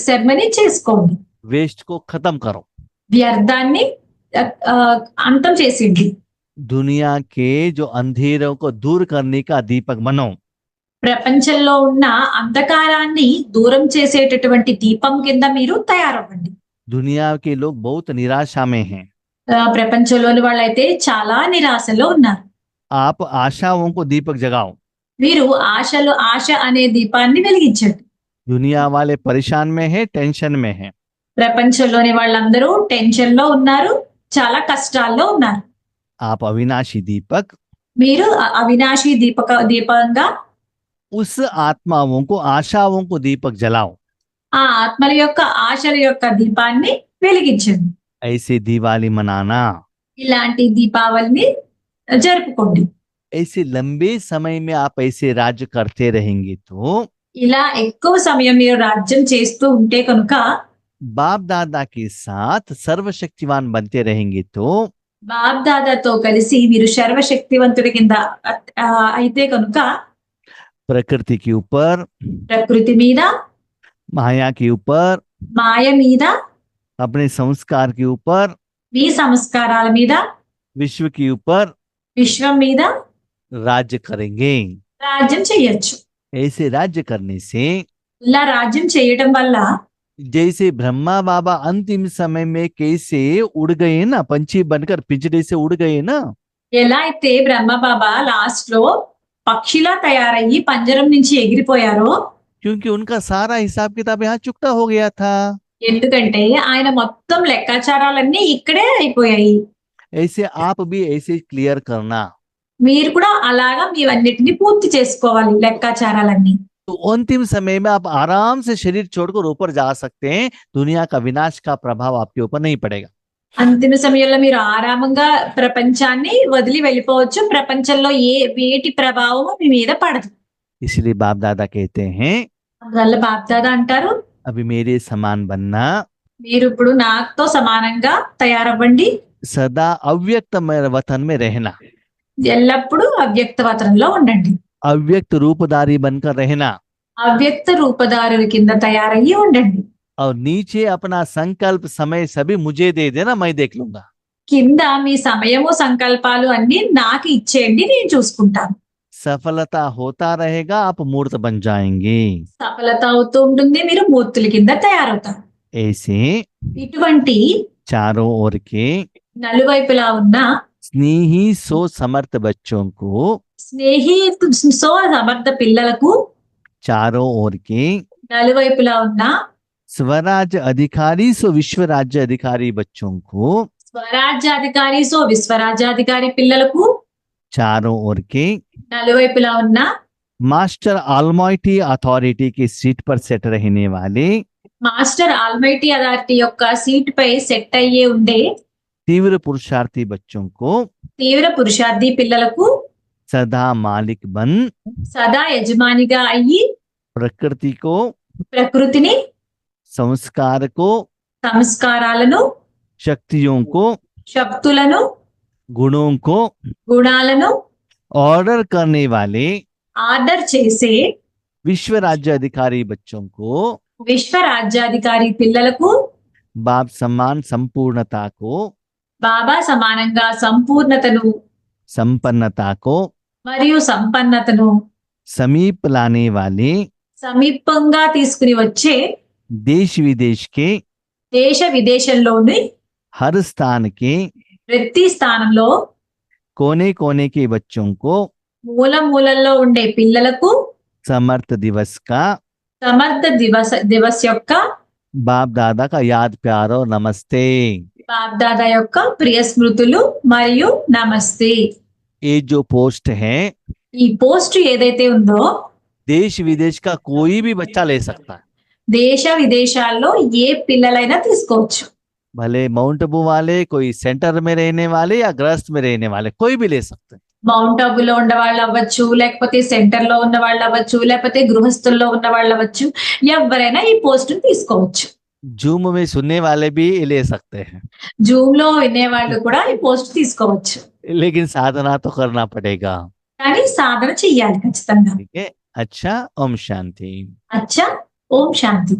సెరమనీ చేసుకోండి. वेस्ट को खत्म करो, వ్యర్థాన్ని అంతం చేసింది. दुनिया के जो अंधेरों को दूर करने का दीपक बनो। ప్రపంచంలో ఉన్న అంధకారాన్ని దూరం చేసేటటువంటి దీపం కింద మీరు తయారవ్వండి. दुनिया के लोग बहुत निराशा में हैं, ప్రపంచంలోని వాళ్ళైతే చాలా నిరాశలో ఉన్నారు. आप आशाओं को दीपक जगाओ। మీరు ఆశ అనే దీపాన్ని వెలిగించండి. दुनिया वाले परेशान में है, टेंशन में है, ప్రపంచంలోని వాళ్ళందరూ టెన్షన్ లో ఉన్నారు, చాలా కష్టాల్లో ఉన్నారు. आप अविनाशी दीपक మీరు అవినాశి దీపంగా उस आत्माओं को आशाओं को दीपक जलाओ। ఆ ఆత్మల యొక్క ఆశల యొక్క దీపాన్ని వెలిగించండి. ऐसे दिवाली मनाना, ఇలాంటి దీపావళిని జరుపుకోండి. ऐसे लंबे समय में आप ऐसे राज्य करते रहेंगे तो ఇలా ఎక్కువ సమయం మీరు రాజ్యం చేస్తూ ఉంటే కనుక बाप दादा के साथ सर्वशक्तिवान बनते रहेंगे तो బాప్ దాదాతో కలిసి మీరు సర్వశక్తివంతుడి కింద అయితే కనుక प्रकृति के ऊपर, ప్రకృతి మీద, माया के ऊपर, మాయ మీద, अपने संस्कार के ऊपर, మీ సంస్కారాల మీద, विश्व के ऊपर విశ్వం మీద राज्य करेंगे। రాజ్యం చేయొచ్చు. ऐसे राज्य करने से ఇలా రాజ్యం చేయడం వల్ల जैसे ब्रह्मा बाबा अंतिम समय में कैसे उड़ गए ना, पंछी बनकर पिंजरे से उड़ गए ना, ఎలా అయితే బ్రహ్మ బాబా లాస్ట్ లో పక్షిలా తయారయ్యి పంజరం నుంచి ఎగిరిపోయారో, क्योंकि उनका सारा हिसाब किताब यहाँ चुकता हो गया था। ఎందుకంటే ఆయన మొత్తం లెక్కాచారాలన్నీ ఇక్కడే అయిపోయాయి. ऐसे आप भी ऐसे क्लियर करना। మీరు కూడా అలాగా మీవన్నిటిని పూర్తి చేసుకోవాలి లెక్కాచారాలన్నీ. तो अंतिम समय में आप आराम से शरीर छोड़कर ऊपर जा सकते हैं, दुनिया का विनाश का प्रभाव आपके ऊपर नहीं पड़ेगा। అంతిమ సమయంలో మీరు ఆరామంగా ప్రపంచాన్ని వదిలి వెళ్ళిపోవచ్చు. ప్రపంచంలో వేటి ప్రభావం మీ మీద పడదు. इसलिए बाप दादा कहते हैं అందువల్ల బాప్దాదా అంటారు, अभी मेरे समान बनना, మీరు ఇప్పుడు నాతో సమానంగా తయారవ్వండి, सदा अव्यक्त वतन में रहना, ఎల్లప్పుడూ అవ్యక్త వతనంలో ఉండండి, अव्यक्त रूपधारी बनकर रहना, అవ్యక్త రూపధారుల కింద తయారయ్యి ఉండండి. और नीचे अपना संकल्प समय सभी मुझे दे देना, मैं देख लूंगा. కింద మీ సమయము సంకల్పాలు అన్ని నాకు ఇచ్చేయండి, నేను చూసుకుంటాను. सफलता होता रहेगा, आप मूर्त बन जाएंगे. సఫలత అవుతూ ఉంటుంది, మీరు మూర్తుల కింద తయారవుతారు. ऐसे ఇటువంటి चारों ओर के నలువైపులా ఉన్న स्नेही सो समर्थ बच्चों को, సో సమర్థ పిల్లలకు, चारों ओर के నలువైపులా ఉన్న स्वराज्य अधिकारी सो विश्व राज्य अधिकारी बच्चों को, స్వరాజ్యాధికారి సో విశ్వరాజ్యాధికారి పిల్లలకు, चारों ओर के నలువైపులా ఉన్న मास्टर ऑलमाइटी अथॉरिटी की सीट पर सेट रहने वाले మాస్టర్ ఆల్మైటీ అథారిటీ యొక్క సీట్ పై సెట్ అయ్యే ఉండే तीव्र पुरुषार्थी बच्चों को తీవ్ర పురుషార్థి పిల్లలకు सदा मालिक बन, సదా యజమానిగా అయ్యి प्रकृति को, ప్రకృతిని, संस्कार को, సంస్కారాలను, शक्तियों को, శక్తులను, गुणों को గుణాలను ऑर्डर करने वाले ఆర్డర్ చేసే विश्व राज्य अधिकारी बच्चों को, విశ్వరాజ్యాధికారి పిల్లలకు बाप सम्मान संपूर्णता को, బాబా సమానంగా సంపూర్ణతను संपन्नता को మరియు సంపన్నతను समीप लाने वाले సమీపంగా తీసుకుని వచ్చే देश विदेश के దేశ విదేశంలోని हर स्थान के ప్రతి స్థానంలో कोने कोने के बच्चों को మూల మూలల్లో ఉండే పిల్లలకు समर्थ दिवस का సమర్థ దివస్ యొక్క बाप दादा का याद प्यार और नमस्ते. బాప్దాదా యొక్క ప్రియ స్మృతులు మరియు నమస్తే. ये जो पोस्ट है ఈ పోస్ట్ ఏదైతే ఉందో देश विदेश का कोई भी बच्चा ले सकता है, దేశ విదేశాల్లో ఏ పిల్లలైనా తీసుకోవచ్చు. भले माउंट आबू वाले, कोई सेंटर में रहने वाले या गृहस्थ में रहने वाले, कोई भी ले सकते हैं. మౌంట్ ఆబులో ఉన్న వాళ్ళు అవ్వచ్చు, లేకపోతే సెంటర్ లో ఉన్న వాళ్ళు అవ్వచ్చు, లేకపోతే గృహస్థుల్లో ఉన్న వాళ్ళు అవ్వచ్చు, ఎవరైనా ఈ పోస్ట్ తీసుకోవచ్చు. जूम में सुनने वाले भी ले सकते हैं, జూమ్ లో వినే వాళ్ళు కూడా ఈ పోస్ట్ తీసుకోవచ్చు. लेकिन साधना तो करना पड़ेगा. కానీ సాధన చెయ్యాలి ఖచ్చితంగా. ठीक है. अच्छा, ओम शांति. అచ్చా, ఓం శాంతి.